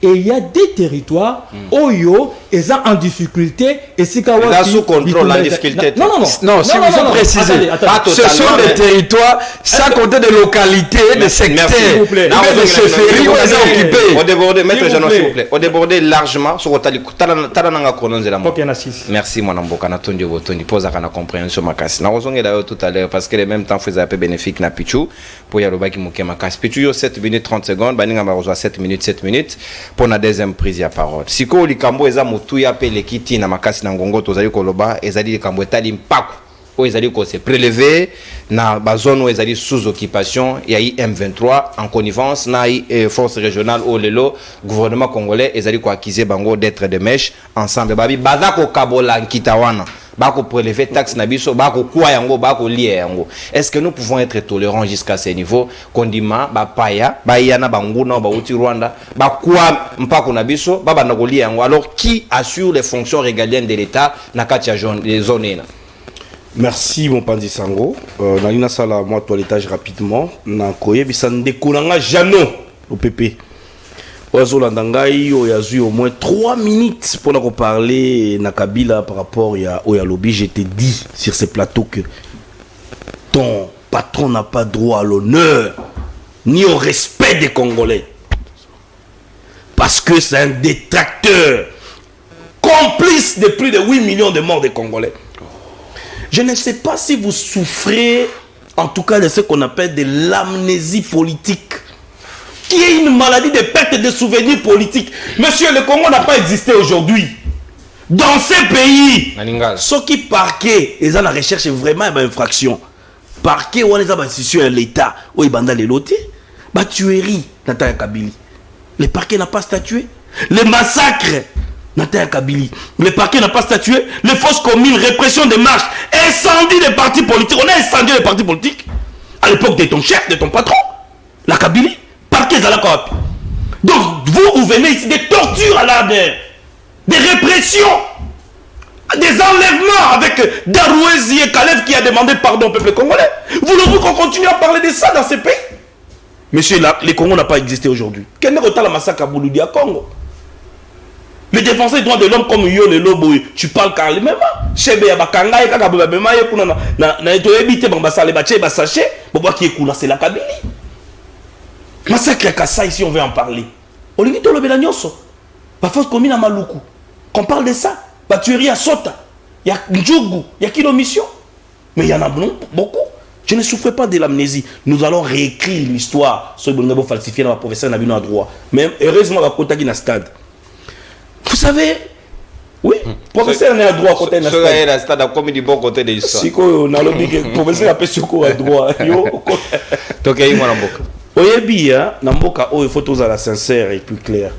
S4: Et il y a des territoires Oyo, ils sont en difficulté et c'est
S1: sous contrôle en difficulté.
S4: Non,
S3: si vous faut préciser, ce sont des territoires sans compter des localités, des secteurs, des chefferies où ils sont occupés.
S1: Au débordé, maître Jean, s'il vous plaît. Au débordé largement sur Otali. Merci, mon amboka. Natondi Botondi. Pose à la compréhension makasi. Nous avons d'ailleurs tout à l'heure parce que les mêmes temps faisait un peu bénéfique na Pichou pour Yaroba qui mouké makasi. Pichou 7 minutes 30 secondes. Baninga Marozo 7 minutes. Pour la deuxième prise de parole. Si ko likambo eza mutu ya pe lekiti na makasi na ngongo tozali koloba ezali likambo etali mpako o ezali ko se prélever na ba zone où ezali sous occupation ya M23 en connivence na force régionale au lelo gouvernement congolais ezali ko accuser bango d'être de mèche ensemble babi baza ko kabola nkitawana bako prélever taxe na biso bako kwa yango bako lié yango. Est-ce que nous pouvons être tolérants jusqu'à ce niveau kondima ba paya ba yana banguna ba uti Rwanda ba kwa mpako na biso baba na lié yango? Alors qui assure les fonctions régaliennes de l'État na kati ya zone na?
S2: Merci mon Pandi Sango. Nalina sala moi toilettage rapidement na koye bisande konanga jano au PP. Oazo Landangai, il y a eu au moins 3 minutes pour nous parler na Kabila par rapport à Oyalobi. Je t'ai dit sur ce plateau que ton patron n'a pas droit à l'honneur ni au respect des Congolais. Parce que c'est un détracteur complice de plus de 8 millions de morts des Congolais. Je ne sais pas si vous souffrez en tout cas de ce qu'on appelle de l'amnésie politique, qui est une maladie de perte de souvenirs politiques. Monsieur, le Congo n'a pas existé aujourd'hui. Dans ces pays, ceux qui parquaient, ils ont la recherche vraiment une infraction. Parquet, on les a institué à l'État, où ils bandent les lotis, bah tuerie, Nataya Kabili. Le parquet n'a pas statué. Les massacres, Nataya Kabili. Le parquet n'a pas statué. Les fausses communes, répression des marches, incendie des partis politiques. On a incendié les partis politiques à l'époque de ton chef, de ton patron, la Kabili. Donc vous venez ici des tortures à l'ADN, des répressions, des enlèvements avec Darouezi et Kalev qui a demandé pardon au peuple congolais. Voulez-vous qu'on continue à parler de ça dans ces pays? Monsieur, les Congo n'a pas existé aujourd'hui. Quel est le massacre à Bouloudi à Congo? Les défenseurs des droits de l'homme comme Yo le Lobo, tu parles carrément. Chebe Yabakanga et Kagabema Yekuna na etoebite bambasale bache basache, bobo qui ekuna c'est la Kabylie. Massacre à Kassa, ici on veut en parler. On limite le Bélanioso. La force commune à Maluku. Qu'on parle de ça. La tuerie à Sota. Il y a Ndjougou. Il y a Kilomission. Mais il y en a beaucoup. Je ne souffre pas de l'amnésie. Nous allons réécrire l'histoire. Ce que nous falsifier dans la professeur Nabino à droit. Mais heureusement, on va à stade. Vous savez, oui, professeur est à droit côté de
S1: la stade. Comme il dit bon côté de l'histoire.
S2: Si on a le professeur appelle Soko à droit.
S1: Donc il y a eu mon boca.
S2: Oyebi na mboka oyo photos à la sincère et plus clair.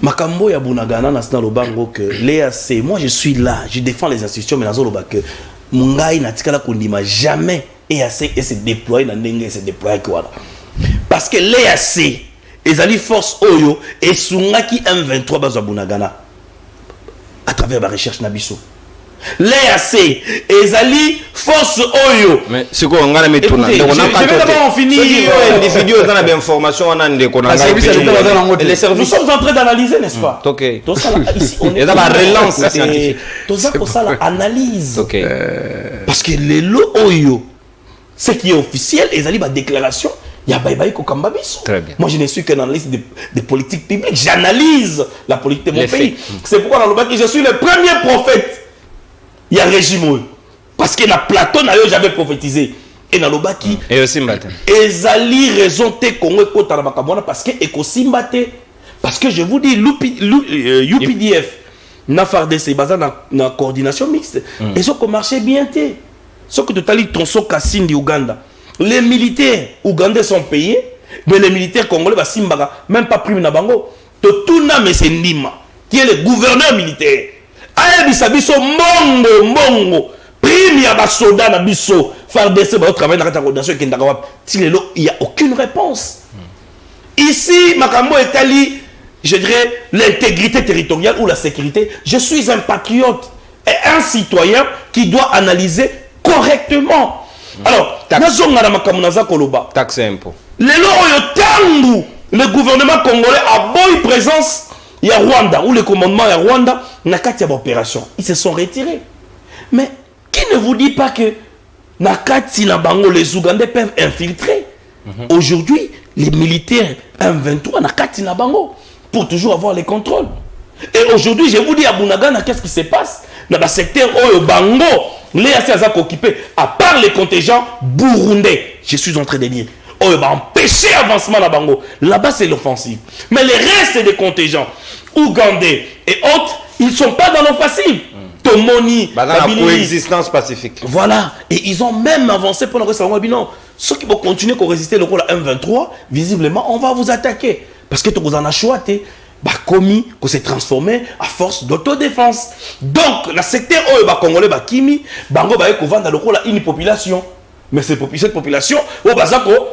S2: Makambo ya bunagana na sina lobango que l'EAC, moi je suis là, je défends les institutions mais nazo loba que mungai na tikala kondima jamais EAC et se déployer na ndenge et se déployer quoi. Parce que l'EAC ezali force oyo et sungaki M23 bazo bunagana à travers la recherche na biso. L'EAC ezali force oyo.
S1: Mais c'est quoi on a mis tout là.
S2: Je vais d'abord en finir.
S1: Les vidéos on a des informations on a des qu'on a.
S2: Nous sommes en train d'analyser, n'est-ce pas?
S1: OK.
S2: Tout ça ici on est
S1: dans la relance scientifique.
S2: Tout ça pour ça l'analyse.
S1: OK.
S2: Parce que les lo oyo ce qui est officiel ezali ba déclaration Il y a Baïbaï Kokamba Bisso.
S1: Très bien.
S2: Moi, je ne suis qu'un analyste des politiques publiques. J'analyse la politique de mon
S1: Les
S2: pays.
S1: faits.
S2: C'est pourquoi dans le bac, je suis le premier prophète. Il y a régime. Parce que la Platon, j'avais prophétisé. Et dans le bac,
S1: Et aussi Mbata.
S2: ezali raison te Congo ekota na makamona parce que ekosimba te. Parce que je vous dis, UPDF, na FARDC, basa na coordination mixte. Et ça marchait bien te. Ce que tu as dit, Tonso Kassine d'Ouganda. Les militaires ougandais sont payés, mais les militaires congolais, même pas prime na bango. Tout na mais c'est Nima, qui est le gouverneur militaire. Aïe bisabiso mongo. Prime ya basoda na biso. FARDC, travail dans la coordination et il n'y a aucune réponse. Ici, Makambo Etali, je dirais l'intégrité territoriale ou la sécurité. Je suis un patriote et un citoyen qui doit analyser correctement. Alors,
S1: taxe et impôt.
S2: Le gouvernement congolais a beau présence, il y a Rwanda, ou le commandement est Rwanda, il y a opération. Ils se sont retirés. Mais qui ne vous dit pas que Nakati Nabango, les Ougandais peuvent infiltrer? Aujourd'hui, les militaires M23 Nakati Nabango pour toujours avoir les contrôles. Et aujourd'hui, je vous dis à Bunagana, qu'est-ce qui se passe? Dans le secteur Oyo Bango, les Asiazak occupés, à part les contingents burundais, je suis en train de dire, Oyo va empêcher l'avancement à Bango. Là-bas, c'est l'offensive. Mais les restes des contingents ougandais et autres, ils ne sont pas dans l'offensive. Tomoni,
S1: la coexistence pacifique.
S2: Voilà. Et ils ont même avancé pour le Salon Wabino. Ceux qui vont continuer à résister le rôle à M23, visiblement, on va vous attaquer. Parce que vous en avez choisi. Commis, qu'on s'est transformé à force d'autodéfense. Donc, le secteur où les Congolais, Kimi, Bango, dans le rôle à une population. Mais cette population, où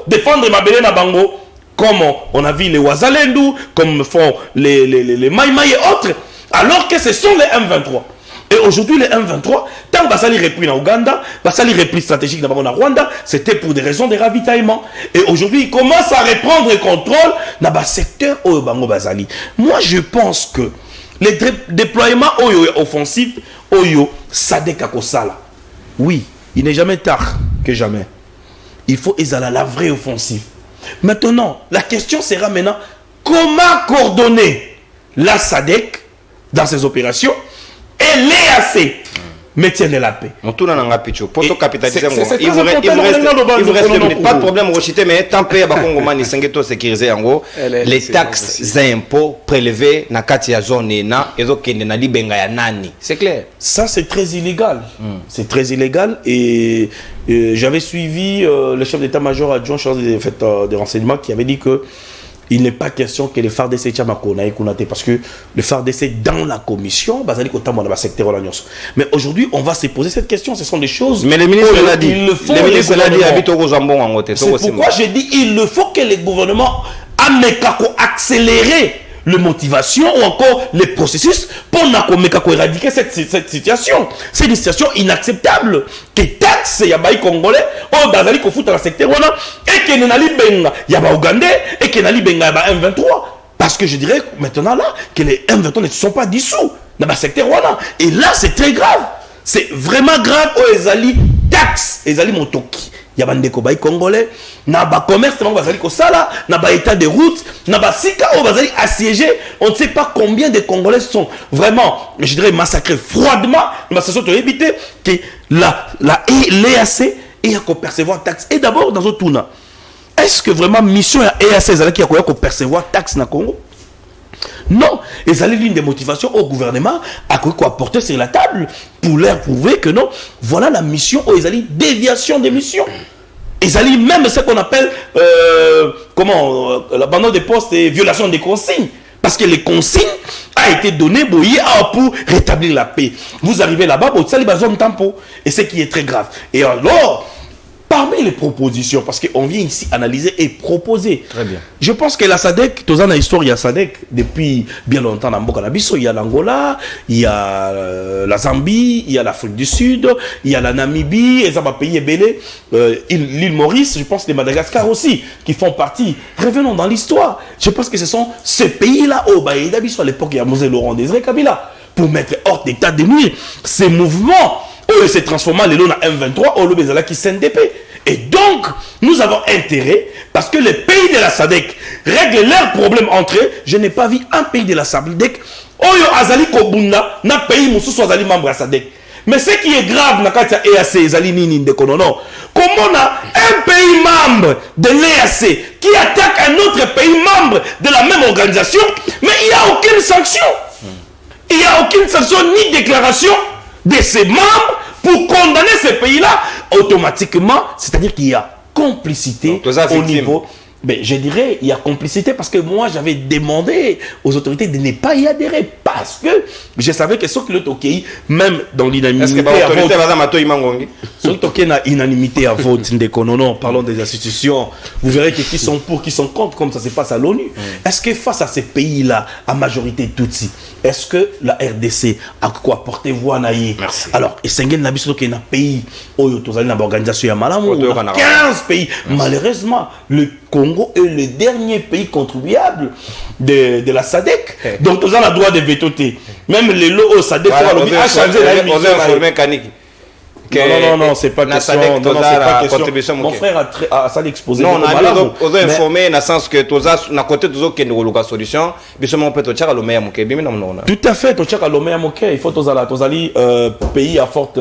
S2: défendre ma belle na Bango, comme on a vu les Ouazalendou, comme font les Maïmaï et autres, alors que ce sont les M23. Et aujourd'hui, les M23, tant que ça les repris en Ouganda, ça les repris stratégique dans le Rwanda, c'était pour des raisons de ravitaillement. Et aujourd'hui, ils commencent à reprendre le contrôle dans le secteur Oyo Bazali. Moi, je pense que les déploiements offensifs, Oyo, Sadek Akosala, oui, il n'est jamais tard que jamais. Il faut exhaler la vraie offensive. Maintenant, la question sera maintenant, comment coordonner la Sadek dans ses opérations et l'EAC maintien de la paix.
S1: On tourne en Ngapicho. Pour tout capitaliser,
S2: il vous reste
S1: pas de problème, mais tant pis, sécuriser en gros les taxes et impôts prélevés dans la zone c'est clair.
S2: Ça, c'est très illégal. C'est très illégal et j'avais suivi le chef d'état-major adjoint chargé des renseignements qui avait dit que il n'est pas question que les FARDC parce que le FARDC dans la commission, mais aujourd'hui, on va se poser cette question. Ce sont des choses.
S1: Mais les ministres l'ont dit.
S2: Les ministres l'ont dit. C'est pourquoi j'ai dit il faut que les gouvernements accélèrent les motivations ou encore les processus pour éradiquer cette situation. C'est une situation inacceptable. Que taxe y a des Congolais, ou bazali ko foutre dans le secteur et que n'ali benga y a des Ougandais et que n'ali benga y a M23. Parce que je dirais maintenant là que les M23 ne sont pas dissous dans le secteur et là c'est très grave. C'est vraiment grave. Oh ezali taxe, ezali motoki. Il y a des Congolais, na ba commerce, na bazali ko sala, na ba état de route, na ba sika o bazali assiégé. On ne sait pas combien de Congolais sont vraiment, je dirais, massacrés froidement. Mais ça sont évité que l'EAC ait à percevoir taxe. Et d'abord dans notre tournant, est-ce que vraiment mission à EAC qui a percevoir taxe na Congo? Non, ils allaient l'une des motivations au gouvernement à quoi apporter sur la table pour leur prouver que non, voilà la mission où ils allaient déviation des missions. Ils allaient même ce qu'on appelle l'abandon des postes et violation des consignes. Parce que les consignes a été donné pour rétablir la paix. Vous arrivez là-bas, vous allez dans zone tempo. Et ce qui est très grave. Et alors, parmi les propositions, parce qu'on vient ici analyser et proposer.
S1: Très bien.
S2: Je pense que la SADC, tous en histoire, il y a SADC depuis bien longtemps dans Mboka Nabiso. Il y a l'Angola, il y a la Zambie, il y a l'Afrique du Sud, il y a la Namibie, et ça va payer Bélé, l'île Maurice, je pense les Madagascar aussi, qui font partie. Revenons dans l'histoire. Je pense que ce sont ces pays-là, au Baï Nabiso, à l'époque, il y a Mosé Laurent Désiré Kabila, pour mettre hors d'état de nuire ces mouvements. Oh, s'est transformé les lots en M23, oh, le Bezala qui s'NDP. Et donc, donc, nous avons intérêt, parce que les pays de la SADC règlent leurs problèmes entre eux. Je n'ai pas vu un pays de la SADC, Oyo Azali Kobunda, n'a pays Moussou Azali membre de la SADC. Mais ce qui est grave, comment on a un pays membre de l'EAC qui attaque un autre pays membre de la même organisation, mais il n'y a aucune sanction. Il n'y a aucune sanction ni déclaration de ces membres pour condamner ces pays-là automatiquement. C'est-à-dire qu'il y a complicité au niveau... Mais je dirais, il y a complicité parce que moi, j'avais demandé aux autorités de ne pas y adhérer parce que je savais que ce qui est OK, même dans l'unanimité à vote, non, parlons des institutions, vous verrez que qui sont pour, qui sont contre, comme ça se passe à l'ONU. Est-ce que face à ces pays-là, à majorité Tutsi, est-ce que la RDC a quoi porter voix naïe? Alors, et Sengen Nabiso qui est un pays où il y a une organisation à Malamou, 15 pays. Malheureusement, le Congo est le dernier pays contribuable de la SADC. Donc, nous avons le droit de veto. Même les lots au SADC a changé la mission. Non, c'est pas question. Non, c'est pas question. Mon frère a ça l'exposé.
S1: Non, on a informé dans le sens que tous à côté de qui nous la solution, on peut te le meilleur
S2: tout à fait, il faut tous pays à forte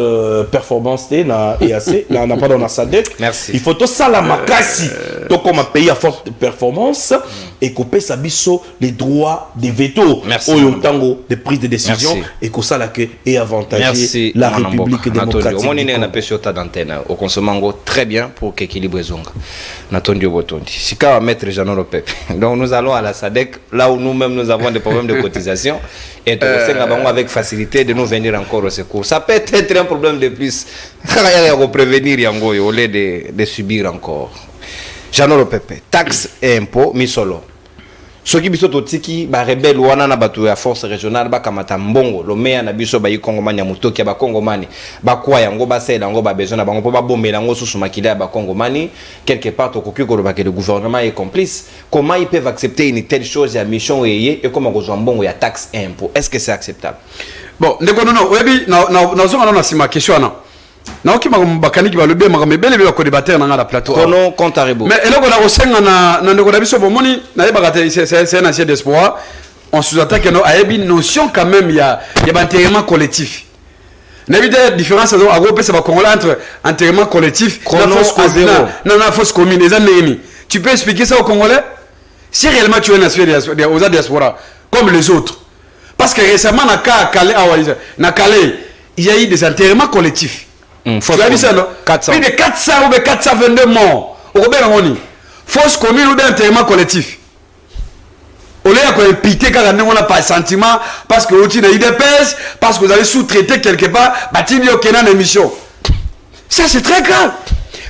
S2: performance na EAC, n'a pas dans la SADC.
S1: Merci.
S2: Il faut tout ça la makasi. Donc comme un pays à forte performance et couper sa biso les droits des veto au tango de prise de décision et que ça là que est avantager la République démocratique.
S1: On est un d'antenne au consommant très bien pour qu'équilibre zonga. Natondi Botondi. Si quand mettre Jean Lopep. Donc nous allons à la SADC là où nous-mêmes nous avons des problèmes de cotisation et avec facilité de nous venir encore au secours. Ça peut être un problème de plus. Pour prévenir Yango au lieu de subir encore. Jean Lopep. Taxes et impôts mis solo. Ce qui biso totiki ba rebelle wana na batu ya force régionale ba kamata mbongo lo meya na biso ba yikongomani ya mutoki ba kongomani ba kwa yango ba sela yango ba besoin na bango po ba bombela ngo susu makila ya ba kongomani quelque part okoki ko ba que le gouvernement est complice. Comment ils peuvent accepter une telle chose ya mission et comment ko mbongo ya taxe et impôt? Est-ce que c'est acceptable?
S3: Bon, ndeko non webi na zonga na sima question na naoki makaniki balobi makambe bele bele ko débattre na la plateau
S1: kono compte arebo
S3: mais eloko na kosenga na ndeko na biso bomoni na yeba kate c'est un ancien d'espoir on sous-entend que no ayebi notion quand même il y a enterrement collectif na évidemment différence donc à groupe ça va congolais entre enterrement collectif na fausse commune les amis tu peux expliquer ça aux Congolais si réellement tu es un aux diaspora comme les autres parce que récemment na Calais il y a eu des enterrements collectifs. Tu as vu ça, non? 400. Plus de 400 ou 422 morts. Au Robert Roni. Fausse commune ou bien enterrement collectif. Au lieu de piter quand on n'a pas de sentiment, parce que vous avez des pèses, parce que vous avez sous-traité quelque part, bâtir une émission. Ça, c'est très grave.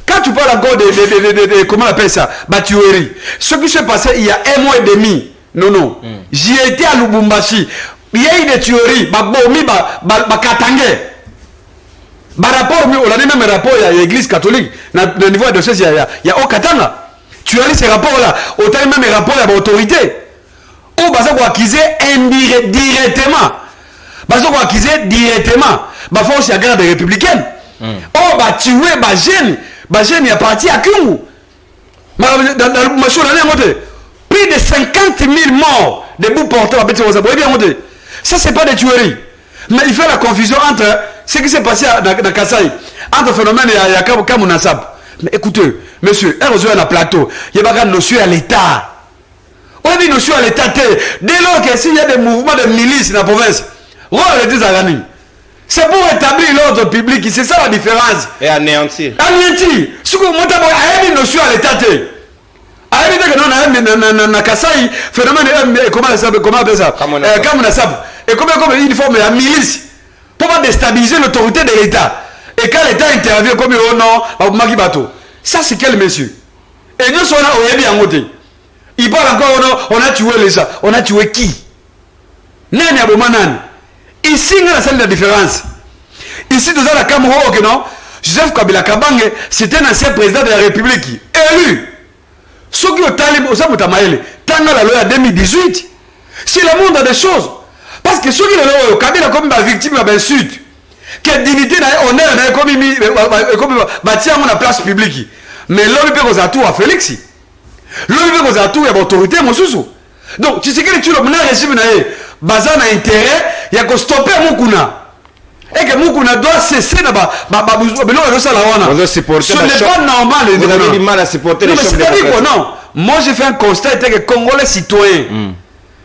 S3: Quand tu parles encore de comment on appelle ça? Batuerie. Ce qui s'est passé il y a un mois et demi. Non. J'y étais à Lubumbashi. Il y a eu des tueries. Katangé. Par rapport on a même rapport à l'église catholique au niveau de il y a Okatanga tu as ces rapports là autant même rapport à l'autorité ou baza ko accuser indirectement baza ko accuser directement ba force ya garde républicaine oh ba tuer ba jeune ya parti à Kungu dans plus de 50 000 morts de bout porteurs ça c'est pas des tueries mais il fait la confusion entre ce qui s'est passé dans Kasaï, entre phénomène et Kamunasab. Mais écoutez, monsieur, on a un plateau, il y a une notion à l'État. On dit notion à l'État, dès lors qu'il y a des mouvements de milices dans la province, c'est pour établir l'ordre public, c'est ça la différence.
S1: Et anéantir.
S3: Anéantir. Ce qu'on monte à une notion à l'État. À l'époque, on a Kasaï, phénomène, comment on appelle ça? Kamunasab. Et comme il faut la milice. Pour pas déstabiliser l'autorité de l'État. Et quand l'État intervient comme oh non, ça c'est quel monsieur? Et nous sommes là, on est bien. Il parle encore, on a tué les gens. On a tué qui? Nani Abomanan. Ici, il y a la salle de différence. Ici, nous avons la Cameroun, non? Joseph Kabila Kabange, c'était un ancien président de la République. Élu. Ce qui est au talib, au Samutamaele, tant la loi en 2018. C'est le monde des choses. Parce que ceux qui ont Kabila comme victime d'insulte, que dignité honneur comme bâtir la place publique. mais l'homme peut causer tout à Félix. L'homme peut causer tout à l'autorité, mon sous. Donc, tu sais que tu l'as régime, bazan a intérêt, il y a que stopper Moukouna. Et que Moukouna doit cesser de
S1: ce n'est
S3: pas normal.
S1: Vous avez du mal à supporter les chocs
S3: démocratiques. Non, moi j'ai fait un constat que Congolais citoyens.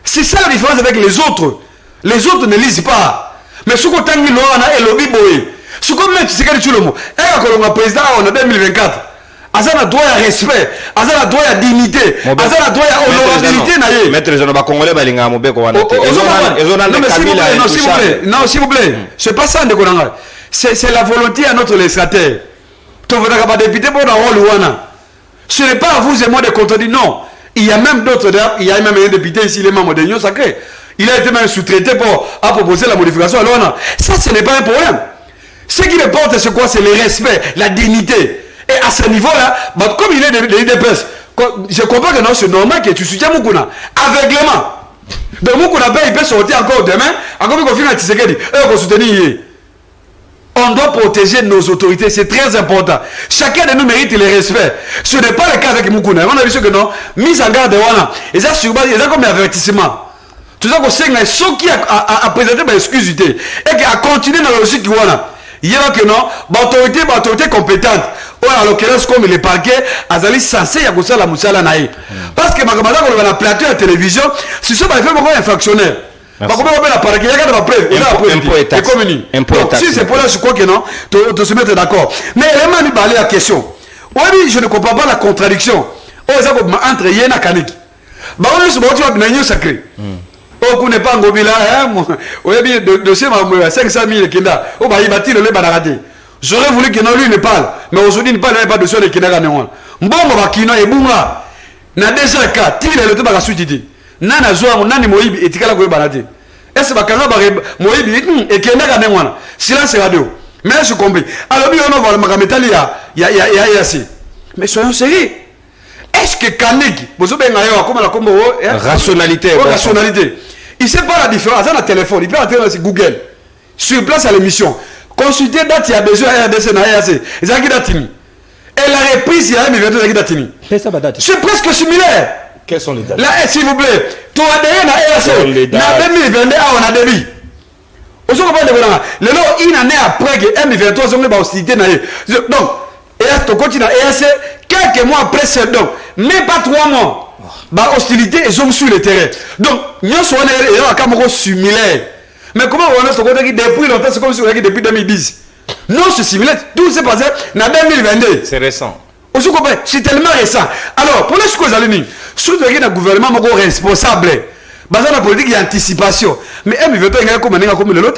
S3: C'est ça la différence avec les autres. Les autres ne lisent pas. Mais ce qu'on t'a mis là, on a un lobby boy. Ce qu'on met, tu sais que tu le mot. Et quand on a président en 2024, Azana doit à respect, Azana doit à dignité, Azana doit à honorabilité.
S1: Maître Jean Bakongola Balinga Mobeko Wanate.
S3: Non, s'il vous plaît, c'est pas ça, c'est la volonté à notre législateur. Tu ne voudras pas député pour la rôle. Ce n'est pas à vous et moi de contredire, non. Il y a même d'autres, il y a même un député ici, il est membre de l'Union sacrée. Il a été même sous-traité pour proposer la modification. Alors, ça, ce n'est pas un problème. Ce qui importe, c'est quoi? C'est le respect, la dignité. Et à ce niveau-là, comme il est de l'IDPS, je comprends que non, c'est normal que tu soutiens Moukouna. Aveuglément. Donc Moukouna, il peut sortir encore demain, encore qu'on finisse à Tshisekedi. On soutenir. On doit protéger nos autorités, c'est très important. Chacun de nous mérite le respect. Ce n'est pas le cas avec Moukouna. On a vu que non, mise en garde, ils ont comme un avertissement. Tout ça, ceux qui a présenté des excuses et qui a continué dans la logique, il y a que non, l'autorité compétente, en l'occurrence comme les parquets, ils sont censés à la moussala naï. Parce que on a la plateau à la télévision, si ça va faire un infractionnaire. Si c'est pour là, je crois que non, de se mettre d'accord. Mais vraiment, il va aller à la question. Oui, je ne comprends pas la contradiction. Entre Yéna Kanik. On est sacré. On n'est pas en Gobila, on a bien dossier 500 000 Kenda. On va y bâtir le Banarate. J'aurais voulu que non, lui ne parle. Mais aujourd'hui, il ne parle pas de ce Kenda. Bon, on va Kino et Boumla. Na déjà cas, il est le temps de la suite. Nana Zoa, Nani Moïbi et Tikala Gobanate. Est-ce que Bakanga Moïbi et Kenda Ganewana? Silence radio. Mais je comprends. Alors, on va le Magametali, il y a assez. Mais soyons sérieux. Est-ce que Kanik, vous avez un
S1: rationalité.
S3: Rationalité. Il ne sait pas la différence. Dans le téléphone, il peut entrer dans Google. Sur place à l'émission. Consulter date, il y a besoin de RDC na RDC. Et la reprise, il y a un événement de Datini. C'est presque similaire.
S2: Quelles sont les dates?
S3: Là, s'il vous plaît, tu as derrière la RDC. Na 2022, on a débit. Vous comprenez le lot, une année après que M23 ont eu hostilité. Donc, tu continues à RDC. Quelques mois après, c'est donc, même pas 3 mois, bah, hostilité, ils ont sur le terrain. Donc, nous sommes en Cameroun similaire. Mais comment on a ce côté qui depuis longtemps, c'est comme si on a depuis 2010. Non, c'est similaire. Tout s'est passé en 2022.
S1: C'est récent.
S3: C'est tellement récent. Alors, pour les choses à l'ennemi, surtout qu'il y a un gouvernement responsable, basé sur la politique et l'anticipation. Mais M23 il y a comme le lot.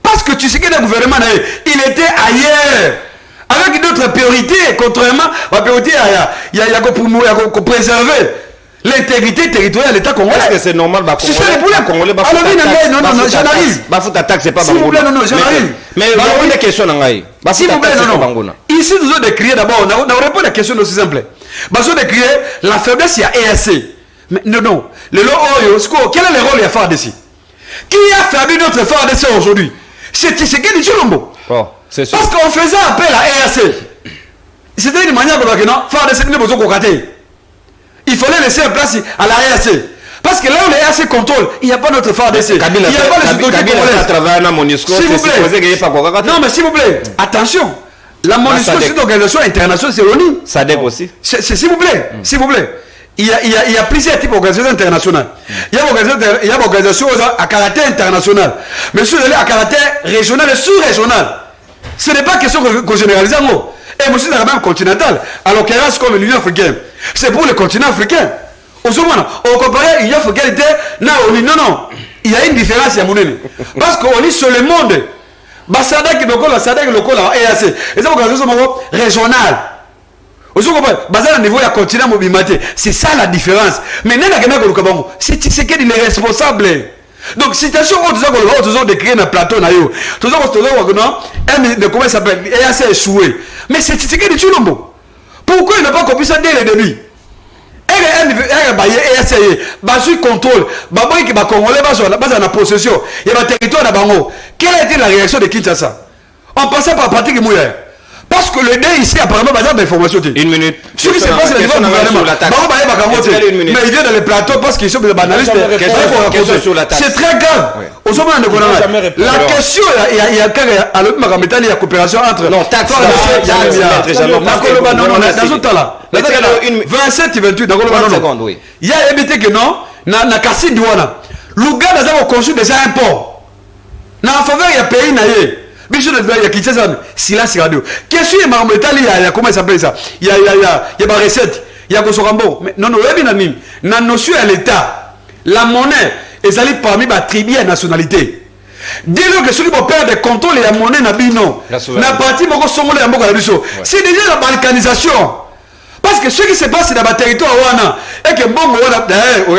S3: Parce que tu sais que le gouvernement, il était ailleurs. Avec d'autres priorités, contrairement à la priorité, il y a pour préserver l'intégrité territoriale de l'État congolais.
S1: Est-ce que c'est normal?
S3: C'est ça le problème. Non, j'en arrive.
S1: C'est pas
S3: s'il vous plaît, non, j'en arrive.
S1: Mais il y a une question.
S3: S'il vous plaît, non. Ici, nous avons décrié d'abord, on n'aurait pas la question aussi simple. Nous avons décrié la faiblesse, il y a ERC. Mais non. Quel est le rôle de FARDC? Qui a fait notre FARDC aujourd'hui? C'est qui dit Chilombo. Parce qu'on faisait appel à ERC. C'était une manière de dire FARDC ne besoin qu'on il fallait laisser la place à la ERC. Parce que là où les ERC contrôle, il n'y a pas notre FARDC. Il n'y a pas les autorités congolaises. S'il vous plaît. Non, mais s'il vous plaît, attention. La MONUSCO, c'est une organisation internationale, c'est l'ONU.
S1: SADC aussi.
S3: S'il vous plaît. S'il vous plaît. Il y a plusieurs types d'organisations internationales. Il y a des organisations à caractère international. Mais ceux à caractère régional et sous-régional. Ce n'est pas question qu'on généralise en mot. Et aussi dans la même continentale, à l'occurrence comme l'Union africaine. C'est pour le continent africain. On comparait l'Union africaine était non. Il y a une différence, parce qu'on est sur le monde. Sadek local EAC. Et c'est une organisation régionale. Vous comprenez? Basé au niveau du continent mobilimaté. C'est ça la différence. Mais c'est qu'il est responsable. Donc, situation où nous avons décrit un plateau, comment il s'appelle? EAC échoué. Mais c'est ce qu'il dit Chilombo. Pourquoi il n'a pas compris ça dès le début? Il contrôle, Congolais, en possession, il y a un territoire. Quelle a été la réaction de Kinshasa? On passait par Patrick Mouya. Parce que le dé ici, apparemment, il y a des informations.
S1: Une minute.
S3: Ce qui se passe, c'est le gouvernement. Mais il vient dans les plateaux parce qu'ils sont des banalistes. C'est très grave. La question, il y a la coopération entre.
S1: Non, taxe.
S3: Dans ce temps-là. 27 et 28, il y a évité que non, na Kassi Douana. L'Ouganda a construit déjà un port. En faveur, il y a pays naïe. Bichon de il y a Kinshasa, silence radio. Qu'est-ce que Maroc il y a comment ça s'appelle ça? Il y a ma recette, il y a Kosorambo. Mais non, na notion à l'État, la monnaie est allée parmi les tribus et nationalités. Dès lors que celui qui perd des contrôles et la monnaie n'a pas non. Na partie moko songole ya mboka biso. C'est déjà la balkanisation. Parce que ce qui se passe dans le territoire wana et que bon wana d'ailleurs,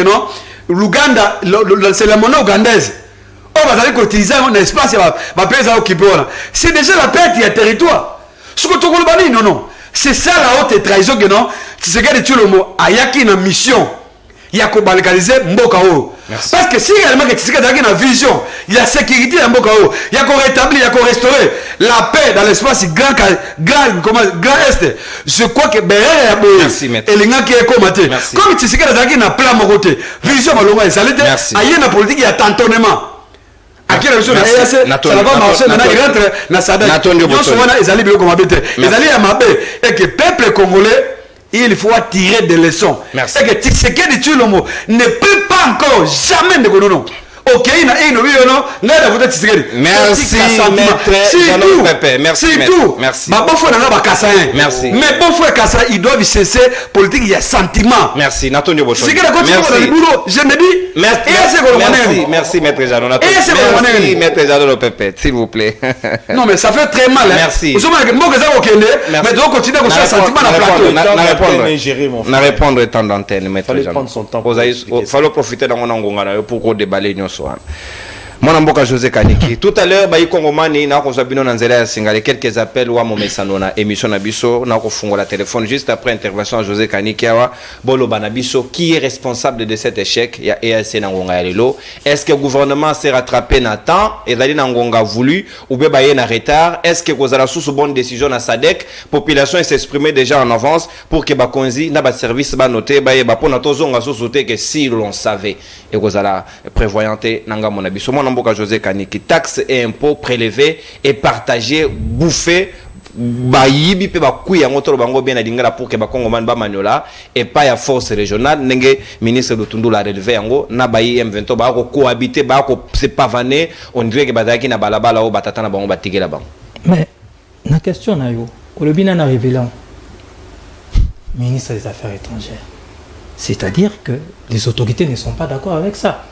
S3: non, l'Ouganda c'est la monnaie ougandaise. On va aller utiliser un espace, c'est déjà la perte du territoire. Ce que tu as dit, non. C'est ça la haute trahison que non. C'est ce que tu as dit, il y a une mission. Il y a qu'on balkaniser Mbokao. Parce que si réellement que tu as une vision, il y a sécurité à Mbokao. Il y a qu'on rétablir, il y a qu'on restaurer la paix dans l'espace grand Est. Je crois que
S1: merci, maître.
S3: Et les gens qui est commenté. Comme tu sais que tu as un plan mon côté. Vision malheureusement, ça l'était. Il y a une politique, il y a tantonnement. À quelle raison ça va marcher maintenant, il rentre dans sa dette. Nous souvent, ils allaient bien comme habiter. Ils allaient à ma baie. Et que le peuple congolais, il faut tirer des leçons. Et que Tshisekedi Tshilombo ne peut pas encore jamais de non. Ok, il y a une non,
S1: merci, maître. Merci,
S3: tout. Merci.
S1: Merci.
S3: Mais bon frère Kassa, ils doivent cesser politique, il y a sentiment.
S1: Merci, Natonio Bochon.
S3: Je me dis,
S1: merci, maître Jano. Merci, maître Jano, Pepe, s'il vous plaît.
S3: Non, mais ça fait très mal.
S1: Merci.
S3: Mais tu dois continuer à avoir un sentiment dans le plateau.
S1: Na répondre temps d'antenne, maître Jano.
S2: Il fallait prendre son temps.
S1: Il fallait profiter d'un moment pour déballer nous. Mon amboka José Kaniki. Tout à l'heure, Bayi Kongomani, na ko zabino na nzela ya singale quelques appels wa momesano na émission na biso na ko fungola téléphone juste après intervention à José Kaniki awa bolo banabiso qui est responsable de cet échec ya EAC na ngonga ya lelo. Est-ce que le gouvernement s'est rattrapé na temps et dali na ngonga voulu ou be baye na retard? Est-ce que kozala sous bonne décision na SADC population s'exprimer déjà en avance pour que bakonzi na ba service ba noter baye ba pona tozonga sous sauter que si l'on savait et kozala prévoyanté nanga mon abiso Mboka José Kaniki, taxes et impôts prélevés et partagés, bouffés, bayibi pe bakuya ngotoro bango bien adingala pour que bakongomani ba manyola et pas ya force régionale nenge ministre de Tundu la relevé yango na bayi M23 ba ko cohabiter ba ko se pavaner on dirait que badaki na balabala o batata na bango batigela bango.
S4: Mais la question na yo kolobina na révélant ministre des Affaires étrangères, c'est-à-dire que les autorités ne sont pas d'accord avec ça.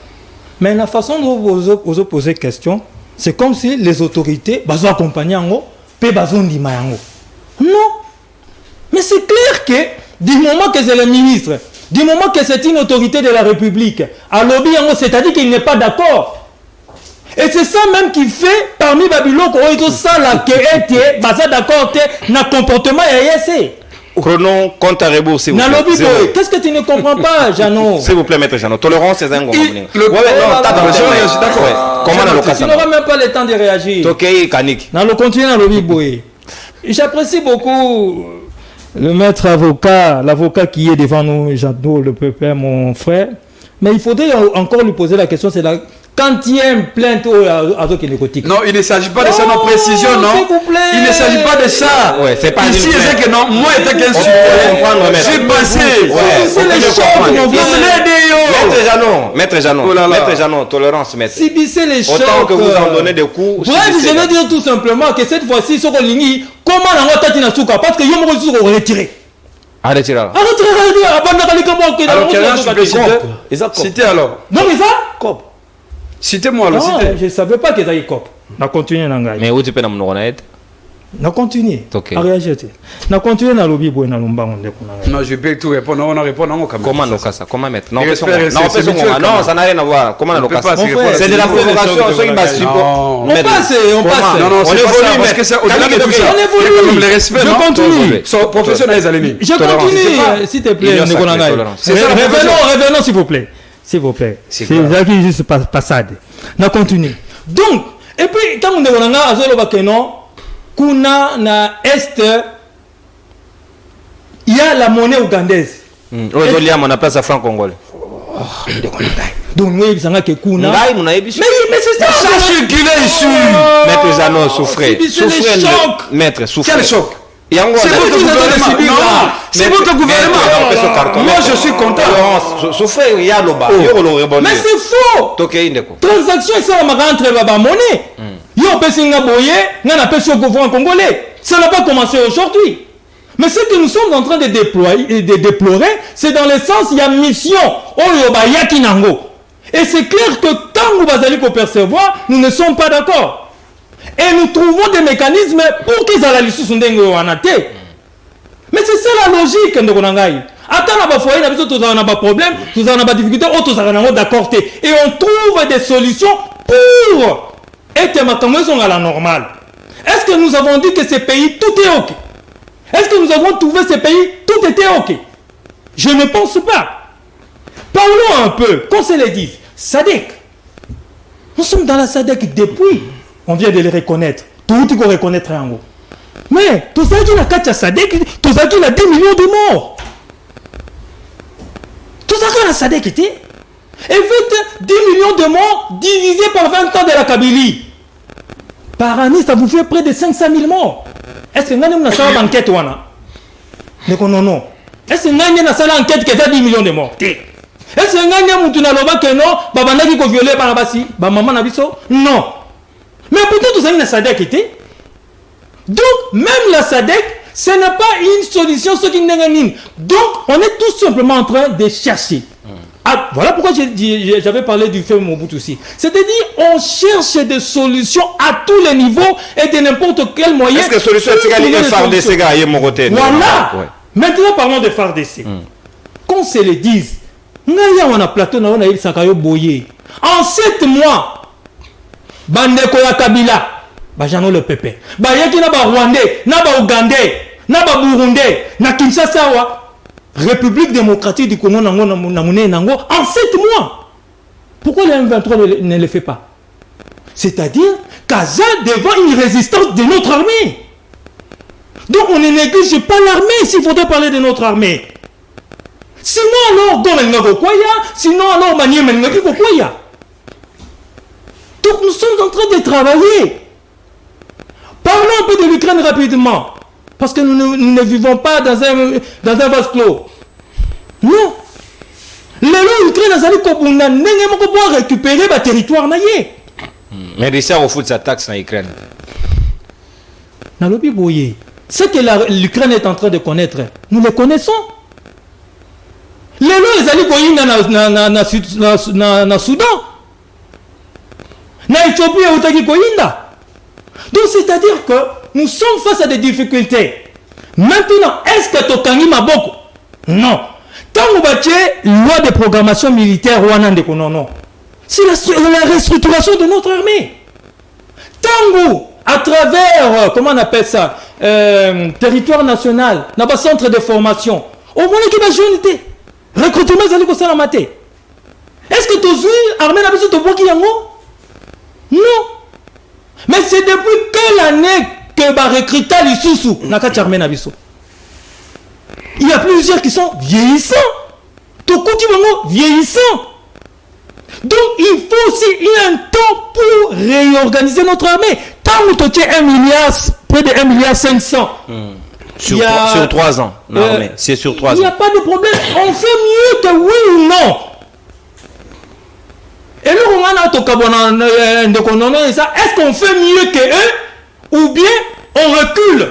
S4: Mais la façon dont vous posez question, c'est comme si les autorités bazo accompagner en pe bazo ndima yango. Non. Mais c'est clair que du moment que c'est le ministre, du moment que c'est une autorité de la République, à lobby yango, c'est-à-dire qu'il n'est pas d'accord. Et c'est ça même qui fait parmi Babylone qu'on dit ça là que était bazo d'accord na comportement EAC.
S1: Chrono compte à rebours, s'il vous plaît.
S4: Qu'est-ce que tu ne comprends pas, Jano?
S1: S'il vous plaît, maître Jano. Tolérance, c'est un gros problème.
S4: Comment on a tu n'auras même pas le temps de réagir.
S1: Ok, Kanik.
S4: Dans le continent, dans le Biboé. J'apprécie beaucoup le maître avocat, l'avocat qui est devant nous, Jano, le peuple, mon frère. Mais il faudrait encore lui poser la question, c'est la... Quand il y a une plainte à Zokénécotique.
S3: Non, il ne s'agit pas de ça, non, précision, non.
S4: S'il vous plaît.
S3: Il ne s'agit pas de ça.
S1: Ouais, c'est pas
S3: ici, c'est que non, moi, j'étais qu'un support. J'ai passé.
S4: C'est les choses, mon frère.
S1: Maître Jano, tolérance, maître.
S4: Si c'est les choses.
S1: Autant que vous en donnez des coups.
S4: Bref, je veux dire tout simplement que cette fois-ci, comment on a tati na souka parce que yo mo ko retirer.
S1: Arrêtez là.
S3: Citez alors.
S4: Non, mais ça
S3: Cop. Citez-moi alors.
S4: Je ne savais pas que ça y est cop. On a continué.
S1: Mais où tu peux nous connaître?
S4: On a continué.
S1: Ok.
S4: On a continué dans le lobby.
S3: Non, je vais tout répondre. On a répondu.
S1: Comment nous casse? Comment mettre? Non,
S3: non,
S1: ça n'a rien à voir. Comment nous casse? C'est de la provocation. On passe.
S3: Non, on évolue parce que c'est au-delà de tout ça.
S4: On évolue.
S3: Le respect.
S4: Je continue.
S3: Professionnels, Alémi.
S4: Je continue. S'il te plaît. Revenons, s'il vous plaît. S'il vous plaît. C'est ça qui est juste passade. On continue. Donc, et puis, quand on est dans la zone, kuna na est il y a la monnaie ougandaise.
S1: Aujourd'hui, on a place à franc congolais.
S4: Donc nous disons que kuna.
S1: Mais
S4: c'est ça.
S3: Ça circulait ici.
S1: Maître Zano, souffrez.
S4: Souffrez.
S1: Maître, souffrez.
S3: Quel choc?
S1: C'est
S3: votre gouvernement. Non, c'est votre gouvernement. Moi, je suis content.
S1: Souffrez, il y a le bas.
S4: Mais c'est faux. Transaction, c'est la rentre la monnaie. Yo, Pessinga Boye, n'a pas sur le gouvernement congolais. Ça n'a pas commencé aujourd'hui. Mais ce que nous sommes en train de déplorer, c'est dans le sens, il y a mission. Et c'est clair que tant que vous allez percevoir, nous ne sommes pas d'accord. Et nous trouvons des mécanismes pour qu'ils aient la liste sur le. Mais c'est ça la logique de Konangaï. Attends, on a foyer, on a pas problème, on a pas difficulté, on a d'accord. Et on trouve des solutions pour être à la normale. Est-ce que nous avons dit que ces pays, tout est OK? Est-ce que nous avons trouvé ces pays, tout était OK? Je ne pense pas. Parlons un peu, qu'on se le dise. SADC. Nous sommes dans la SADC depuis. On vient de les reconnaître. Tout il faut reconnaître en haut. Mais, tout ça qui a SADC, tout ça qui a 10 millions de morts. Tout ça qui a SADC était. Et vite, 10 millions de morts divisés par 20 ans de la Kabylie. Par année, ça vous fait près de 500 000 morts. Est-ce que nous avons une enquête? Non. Est-ce que nous avons une enquête qui a 10 millions de morts? Est-ce que nous avons une enquête qui a violé par la maman? Non. Mais pourtant, tout ça, il y a SADC était. Donc, même la SADC, ce n'est pas une solution. Donc, on est tout simplement en train de chercher. Ah, voilà pourquoi j'avais parlé du fait Mobutu aussi. C'est-à-dire, on cherche des solutions à tous les niveaux et de n'importe quel moyen.
S1: Est-ce que solution est FARDC à mon côté?
S4: Voilà. Ouais. Maintenant, parlons de FARDC. Qu'on se le dise, on a plateau, on a eu Sakayo Boye. En 7 mois, Bandeko ya Kabila, Bajano le Pépé. Bayaki na ba Rwandais, na ba Ougandais, na ba Burundais, na Kinshasa, République démocratique du Congo, en 7 mois. Pourquoi le M23 ne le fait pas? C'est-à-dire, Kaza devant une résistance de notre armée. Donc on ne néglige pas l'armée s'il faudrait parler de notre armée. Sinon alors, sinon alors, donc nous sommes en train de travailler. Parlons un peu de l'Ukraine rapidement. Parce que nous ne vivons pas dans un vase clos. Non. L'Ukraine a pouvoir récupérer le territoire.
S1: Mais Russie a refusé sa taxe en Ukraine.
S4: Ce que l'Ukraine est en train de connaître, nous le connaissons. Les alliés dans Soudan. Na Éthiopie et Otaki Koyinda. Donc c'est-à-dire que nous sommes face à des difficultés. Maintenant, est-ce que Tokangi Maboko? Non. Tant que vous battez loi de programmation militaire, non. C'est la restructuration de notre armée. Tant à travers, comment on appelle ça, territoire national, dans le centre de formation, au moins l'équipe de jeunité, recrutement, vous allez commencer à mater. Est-ce que tu as l'armée n'a besoin de Boki Yango? Non. Mais c'est depuis quelle année que va recruter les sous-sous n'a qu'à charmer Nabiso? Il y a plusieurs qui sont vieillissants. Tokuti Bango vieillissant. Donc il faut aussi un temps pour réorganiser notre armée. Tant que tu as 1 milliard, près de 1,5 milliard.
S1: Sur 3 ans. Non, mais c'est sur 3 ans.
S4: Il n'y a pas de problème. On fait mieux que oui ou non. Et là, on a est-ce qu'on fait mieux que eux ou bien on recule?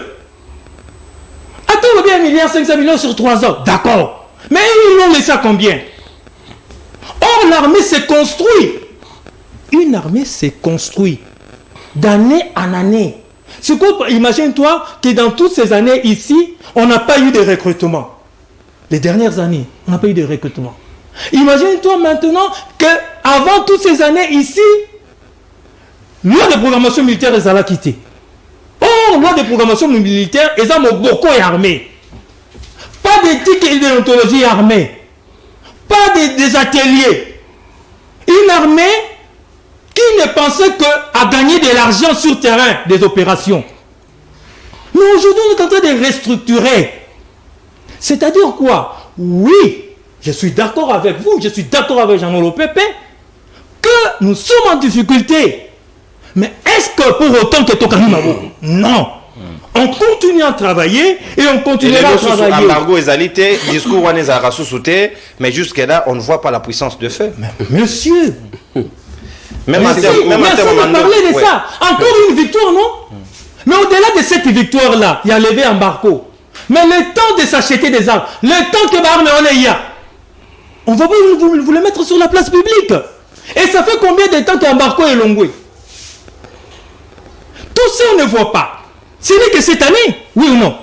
S4: Attends, on a bien 1,5 milliard sur 3 ans. D'accord. Mais ils l'ont laissé à combien? Or, l'armée s'est construite. Une armée s'est construite d'année en année. Imagine-toi que dans toutes ces années ici, on n'a pas eu de recrutement. Les dernières années, on n'a pas eu de recrutement. Imagine-toi maintenant qu'avant toutes ces années ici, loi de programmation militaire, ils allaient quitter. Or, loi de programmation militaire, ils ont beaucoup armés. Pas d'éthique et d'ontologie armée. Pas des ateliers. Une armée qui ne pensait qu'à gagner de l'argent sur terrain des opérations. Mais aujourd'hui, on est en train de restructurer. C'est-à-dire quoi? Oui, je suis d'accord avec vous, je suis d'accord avec Jean-Nolo Pépé, que nous sommes en difficulté. Mais est-ce que pour autant que Tokani Mabo? Non. On continue à travailler et on continuera à travailler.
S1: Embargo égalité, discours on est à sous-sauter, mais jusqu'à là, on ne voit pas la puissance de feu.
S4: Monsieur,
S1: Même en termes
S4: de parler de ça. Encore une victoire, non? Mais au-delà de cette victoire-là, il y a levé embargo. Mais le temps de s'acheter des armes, le temps que l'arme on est, on va pas vous le mettre sur la place publique. Et ça fait combien de temps qu'embargo est longué? Tout ça, on ne voit pas. Ce n'est que cette année, oui ou non?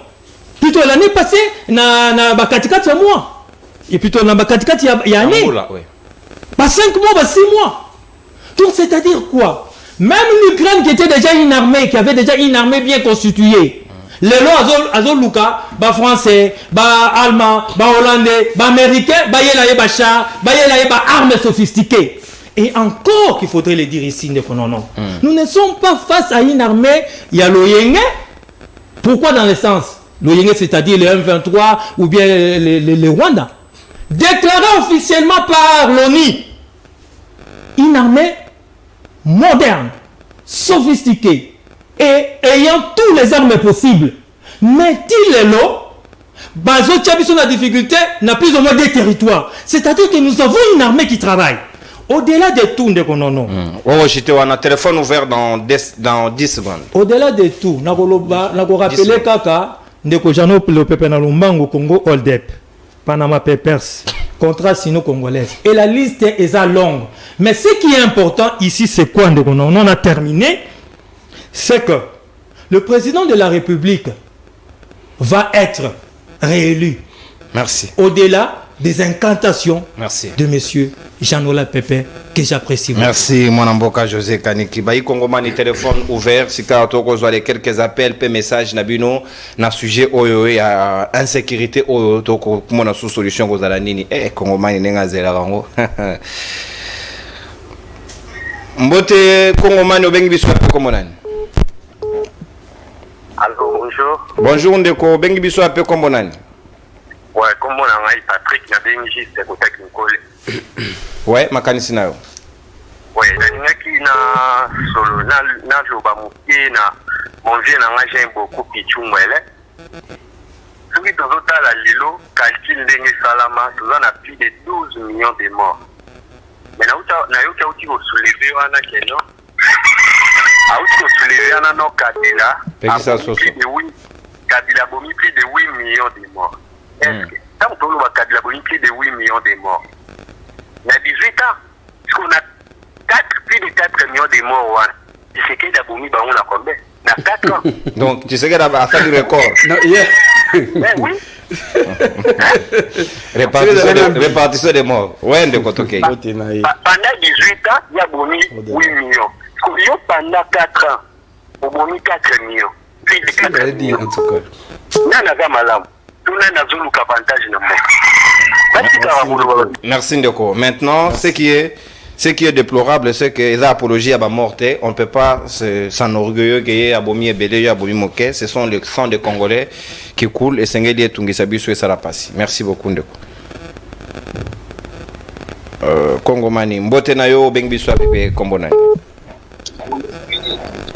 S4: Plutôt l'année passée, na Bakatikat, il y a mois. Et plutôt na Bakatikat, il y a année. Pas 5 mois, pas 6 mois. Donc, c'est-à-dire quoi? Même l'Ukraine qui était déjà une armée, qui avait déjà une armée bien constituée, les lois Azol Luka, bah français, bah allemand, bah hollandais, bah américain, bah yéla char, bah armes sophistiquées. Et encore qu'il faudrait le dire ici, non. Nous ne sommes pas face à une armée, il y a l'Oyenge. Pourquoi dans le sens? L'Oyenge, c'est-à-dire le M23 ou bien le Rwanda. Déclaré officiellement par l'ONU. Une armée moderne, sophistiquée et ayant toutes les armes possibles. Mais il est là, Bazo Tchabiso la difficulté n'a plus ou moins des territoires. C'est-à-dire que nous avons une armée qui travaille. Au-delà de tout,
S1: Oh, j'étais on a téléphone ouvert dans 10 secondes.
S4: Au-delà de tout, n'a rappelé kaka ndeko Jano le Pepe na Lumbango Congo Oldep, Panama Papers, contrat sino-congolais. Et la liste est longue. Mais ce qui est important ici, c'est quoi ndeko on a terminé, c'est que le président de la République va être réélu.
S1: Merci.
S4: Au-delà des incantations
S1: de
S4: monsieur Jean-Nola Pépé, que j'apprécie beaucoup.
S1: Merci, mon amboka José Kaniki. Baï Congomani, téléphone ouvert. Si vous avez quelques appels, peu messages, Nabino, na sujet oyo à insécurité oyo toko comment sous solution vous allez nini. Congomani nenga zela rango. Mbote Congomani obengi biso pe komonani.
S5: Allô, bonjour.
S1: Bonjour ndeko, bengi biso pe komonani.
S5: Ouais, comme on a Patrick Nabengi, c'est côté Kinkole.
S1: Ouais, makanisi nayo.
S5: Ouais, qui na solo na joba mukie na mon vieux na ngajin beaucoup pichumwele. Celui de la lilo calcul ndenge salama, nous en a plus de 12 millions de morts. Mais na yoka uti ko soulever wana keno. A uti ko soulever wana no Kabila. Oui, Kabila bomi plus de 8 millions de morts. Est-ce que, quand on a Kabila bomi plus de 8 millions de morts, il y a 18 ans, parce qu'on a plus de 4 millions de morts, c'est qu'il y a bomi, on a combien? On a 4 ans.
S1: Donc, tu sais qu'il a fait du record.
S5: Oui.
S1: Répartition des morts. Ouais, de côté.
S5: Pendant 18 ans, il y a bomi 8 millions. Pendant 4 ans, on a bomi 4 millions. Plus de 4 millions. Nana Malam.
S1: Merci Ndeko. Maintenant, ce qui est déplorable, c'est que les apologies à la mort, on ne peut pas s'enorgueillir qu'il y ait Abomi et Bélé, Abomi Moké. Ce sont les sangs des Congolais qui coulent et Sengeli et Tungisabisu et Sarapasi. Merci beaucoup Ndeko. Congomani, Mbote Nayo, Bengbisu Apipe, Kombonani.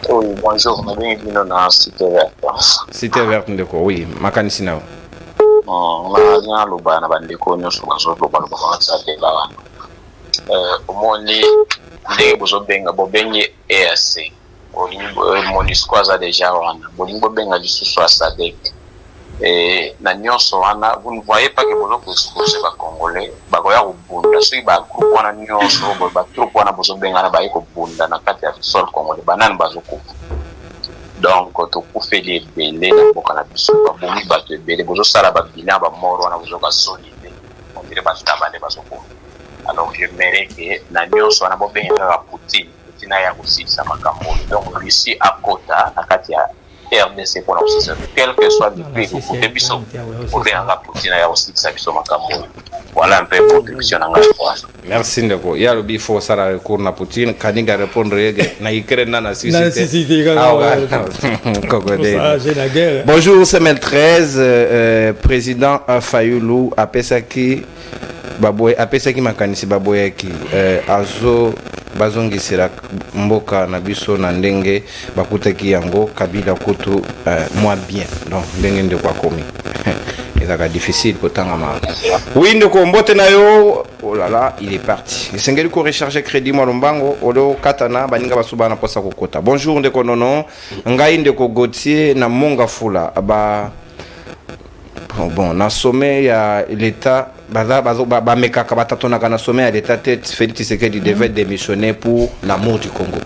S5: Oui, bonjour, bienvenue dans Cité Verte.
S1: Cité Verte Ndeko, oui, Makanisi Nao.
S5: Na loba na bandeko nyonso bazoloba bazazatela omoni ndenge bozobenga bobengi EAC MONUSCO aza deja wana bolingi bobenga lisusu ya SADC na nyonso wana vous ne voyez pas que bozokoexpose bacongolais bakoya kobunda soki bagroupe wana nyonso batroupe wana bozobenga na baye kobunda na kati ya sol congolais banani bazokufa. Donc, tu peux faire des bélés dans le cannabis, bomi bateau bélé, bozo sala ba bilan ba mort wana bozo ka solide. On dirait pas tabale bazoko. Alors je mérite que na nyonso wana bobenga ka Poutine ya kusisa makambo. Donc ici à Kota, na kati ya RDC pour l'opposition, quel que soit le pays, pour que Bissot, pour que Poutine ait aussi sa Bissot Makambo. Voilà un peu de contribution à la.
S1: Merci Ndeko. Il y a le bifo ça la recours na Poutine, Kaniga répondre na Ukraine na suscité. Bonjour, c'est Mel 13, président Fayulu Apesaki Baboye Apesaki makanisi Baboyaki azo bazongisira mboka na biso na ndenge bakutaki yango Kabila kutu moi bien. Donc ndenge ndeko akomi. C'est difficile pour tant oui, ndeko mbote na yo, oh là là, il est parti. Esengeli ko recharger crédit mo lombango odo katana baninga basuba na posa kokota. Bonjour ndeko nono, ngai ndeko Gauthier na monga fula ba bon na sommet ya l'état ba mekaka batatona kana sommet ya l'état tête Félix Tshisekedi devait démissionner pour l'amour du Congo.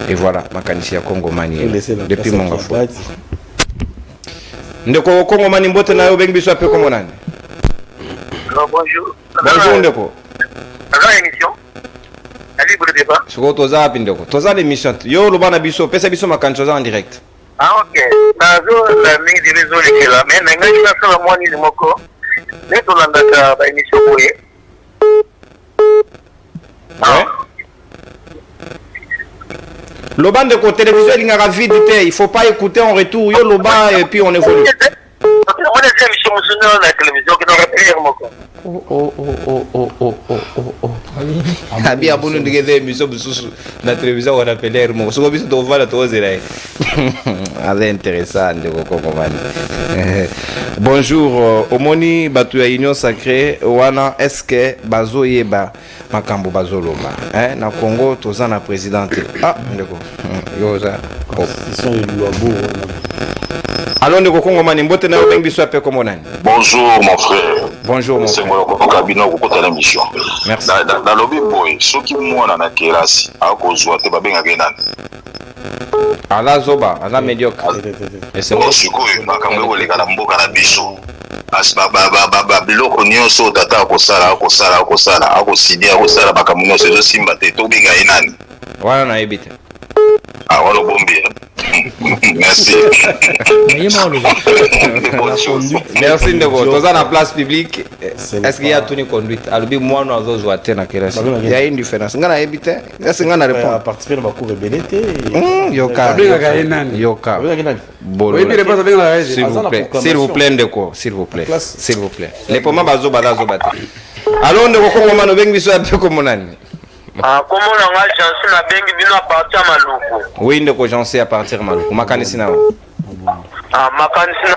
S1: Et voilà, makanisi ya Congo mani depuis monga fula. Ndeko Congo mani mbote na yo bengi biso ape Congo nani?
S5: Bonjour.
S1: Bonjour ndeko.
S5: Alors émission. La libre débat.
S1: Soko toza api ndeko. Toza l'émission. Yo lobana biso pesa biso makancho za en direct.
S5: Ah ok. Nazo la mingi de réseau les là mais nanga ina sala mwani ni moko. Neto landaka ba émission boye.
S1: Ouais. Loban de côté télévision il y a vide, il faut pas écouter en retour yo loba et puis on évolue.
S5: On est émission sur la télévision qui n'aurait pas moko.
S1: Abi abunu ndike émission bususu na télévision on appelle Hermo. So biso to vala to zera. Allez intéressant de Congo mani. Bonjour omoni batu ya union sacrée wana est-ce que bazo yeba makambo bazoloma na Congo toza na présidente ndeko yoza
S2: constitution de Luabo.
S1: Alors ndeko Congo mani mbote na yo bengi biso ape komo nani?
S6: Bonjour mon frère.
S1: Bonjour mon frère.
S6: C'est moi ko kabino ko kota l'émission.
S1: Merci.
S6: Dans lobby boy soki mwana na kelasi akozwa te babenga kenani.
S1: Ala zoba, ala médiocre.
S6: Et c'est moi sikoyo makambo ko leka na mboka na biso. Asba biloko nyonso tata akosala akosidi akosala makambo nyonso ezosimba te tobenga ye nani.
S1: Wana na ebite.
S6: Ah wana bombi. Merci.
S1: Merci ndeko. Toza na place publique. Est-ce qu'il y a tout ni conduite? Alobi moi nous azo te na kelasi. Il y a une différence. Ngana ebite. Est-ce ngana répond?
S2: Participer dans cour rebellité.
S1: Yoka. Yoka. Bolo. S'il vous plaît ndeko, s'il vous plaît. S'il vous plaît. Les pomma bazo balazo bate. Alors ndeko Congo mano bengi biso ape komo nani?
S5: Comment on a chance na bengi bino à partir Maluku.
S1: Oui ndeko j'en à partir Maluku. Makanisi na.
S5: Makanisi na.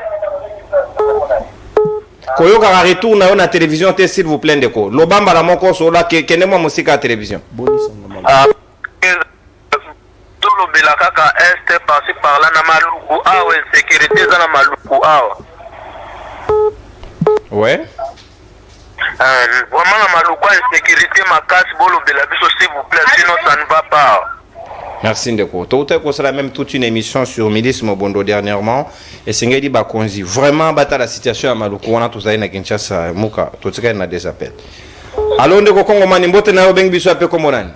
S1: Koyoka ka retour na yo na télévision te s'il vous plaît ndeko. Lobamba la moko so la kene mo musika à télévision.
S5: Tout le belakaka est passé par là na Maluku. Ah ouais, sécurité za na Maluku
S1: Ouais.
S5: Vraiment la Maluku insécurité ma casse bolo de la biso s'il vous plaît sinon ça ne va pas.
S1: Merci ndeko. Tout ko sera même toute une émission sur Milice Mobondo dernièrement et Sengeli Bakonzi. Vraiment bata la situation à Maluku wana to na Kinshasa muka to tsika na des appels. Alors ndeko Congo mani mbote na yo bengi biso ape komo nani?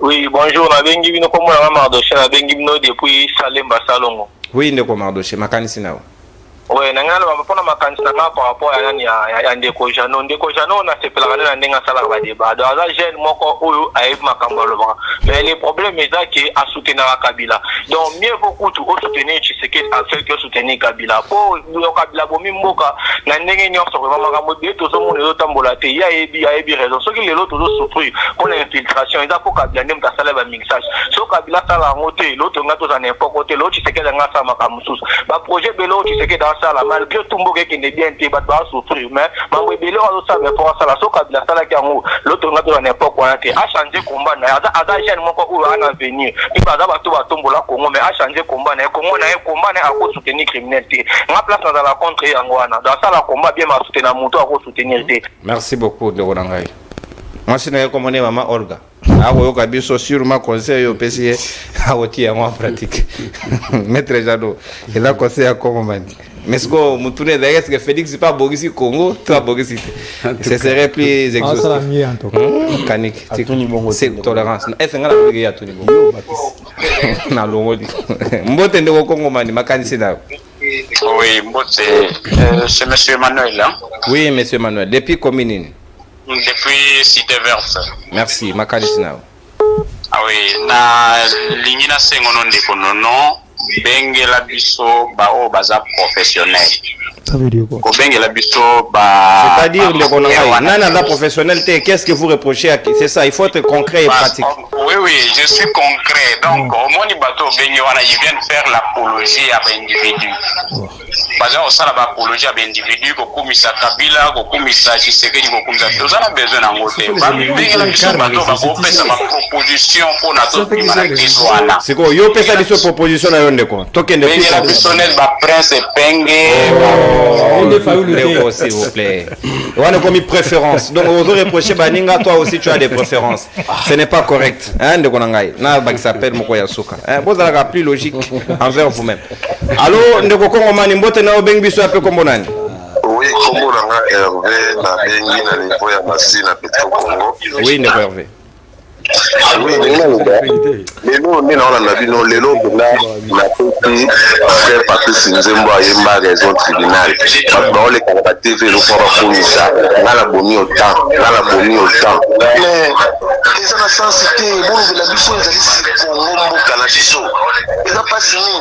S5: Oui, bonjour, na bengi bino komo na Mardoche na bengi bino depuis Salemba Salongo.
S1: Oui ndeko Mardoche makanisi na yo.
S5: Ouais, nangana bapona makanisi na par rapport à nani ya ndeko Jano na sepela na ndenga sala ba débat. Donc la jeune moko oyo aïb makambo lo ba. Mais le problème est que à soutenir Kabila. Donc mieux beaucoup tout soutenir Tshisekedi à faire que soutenir Kabila. Pour le Kabila bomi mboka na ndenge nyonso vraiment makambo de to zo mono tambola te ya ebi raison. Ce qui les autres souffrir pour l'infiltration, ils a pour Kabila ndem ta sala ba mixage. So Kabila sala ngote l'autre ngato za n'importe côté l'autre Tshisekedi nga sa makambo sus. Ba projet belo Tshisekedi ça malgré tout mboka qui n'est bien té ba doit souffrir mais mambo belo azo ça mais pour ça la so Kabila sala kango l'autre ngato za n'importe quoi te a changer combat na ada jeune moko ou en venir il va d'abord tout tombola Congo mais a changer combat na Congo na à cause soutenir criminalité na place dans la contre yangwana dans ça la combat bien ma soutenir moto à cause soutenir.
S1: Merci beaucoup de Ronangai. Moi c'est na comme maman Olga. Akoyoka biso sûrement conseil au PCA awoti ya en pratique. Maître Jado, il a conseil à Congo mani. Mais ce que Moutoune d'ailleurs c'est que Félix pas Borissi Congo, toi Borissi. Ce serait plus exhaustif.
S4: Ça mieux en tout cas.
S1: Kanik,
S2: Tony Bongo.
S1: c'est tolérance. Est-ce que ngala ya Tony Bongo? na longoli mbote ndeko kongomani makanisi na
S5: Oui, c'est monsieur Emmanuel. Hein?
S1: oui monsieur Emmanuel depuis commune
S5: Depuis Cité Verte.
S1: merci makanisi na
S5: Ah oui, na lingina sengono ndeko nono bengela biso ba o baza professionnel.
S4: Ça veut dire quoi?
S5: Ko bengela biso ba
S1: c'est-à-dire le konangai nana la professionnalité qu'est-ce que vous reprochez à c'est ça il faut être concret et pratique.
S5: Oui, je suis concret. Donc, au moins, ils viennent faire l'apologie à l'individu. Parce qu'on a l'apologie à l'individu, qu'on a Kabila, qu'on a Tshisekedi, qu'on a tout ça, on a besoin d'un côté. Proposition pour la
S1: c'est quoi, il y a une proposition à l'ondeko. Token de
S5: Prince Penge.
S1: S'il vous plaît. On a commis préférence. Donc, vous reprochez Baninga, toi aussi, tu as des préférences. Ce n'est pas correct. Hein, de Konangai. Na bag s'appelle Mokoya Souka. Vous avez plus logique envers vous-même. Allô, ndeko Kongomani mbote na obengi biso ape kombonani.
S6: Oui, Kombo nanga Hervé na bengi na niveau ya Masina Petro Congo.
S1: Oui, ndeko Hervé.
S6: Oui, lelo nina wana na bino lelo na poti frère Patrice Nzembo ayemba raison tribunal. Ba ole ka TV lo kwa komisa ngala bomi autant, ngala bomi autant. Mais ils ont la sensité bon de la biso ezali Congo kana biso. Ils ont pas signé.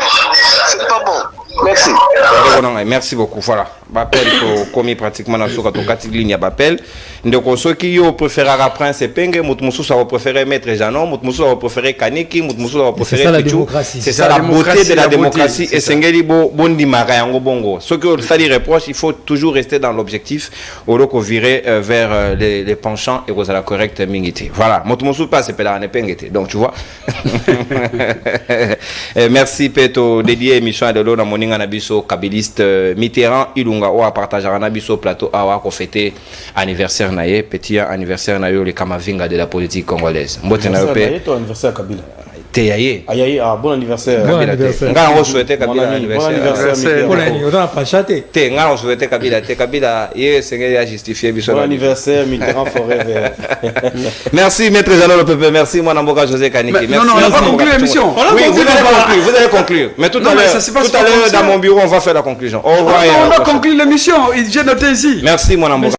S6: C'est pas bon. Merci.
S1: Merci beaucoup. Voilà. Bappel pour commis pratiquement dans ce cas ligne à Bappel. Donc ceux qui ont préféré Prince Penge, Moutmoussou ça va préférer Maître Janon, Moutmoussou va préférer Kaniki, Moutmoussou va préférer
S4: ça la démocratie.
S1: C'est ça la beauté de la démocratie et Sengeli Bondi Marayango Bongo. Ce que ça dit reproche, il faut toujours rester dans l'objectif au lieu qu'on virer vers les penchants et vous la correcte mingité. Voilà. Moutmoussou pas c'est pas la Pengete. Donc tu vois. Merci Peto dédié émission de l'eau dans mon Nabiso kabiliste Mitterrand Ilunga ou à partager un Nabiso plateau à fêter anniversaire naie petit anniversaire naie le Kamavinga de la politique congolaise. Mbote na yope
S2: ton anniversaire Kabila.
S1: Te yaye.
S2: Aïe bon anniversaire.
S4: Bon anniversaire.
S1: Nga on souhaite Kabila anniversaire.
S4: Bon anniversaire. On a pas chaté.
S1: Te nga on souhaite Kabila te Kabila ye sengeli a justifié biso.
S2: Bon anniversaire Mitterrand forever.
S1: Merci maître Jean le Pepe, merci mon Amboka José Kaniki. Merci.
S3: Non, on n'a pas conclu l'émission.
S1: Oui, vous allez conclure. Mais tout à l'heure dans mon bureau on va faire la conclusion. Au revoir.
S3: On a conclu l'émission, j'ai noté ici.
S1: Merci mon Amboka.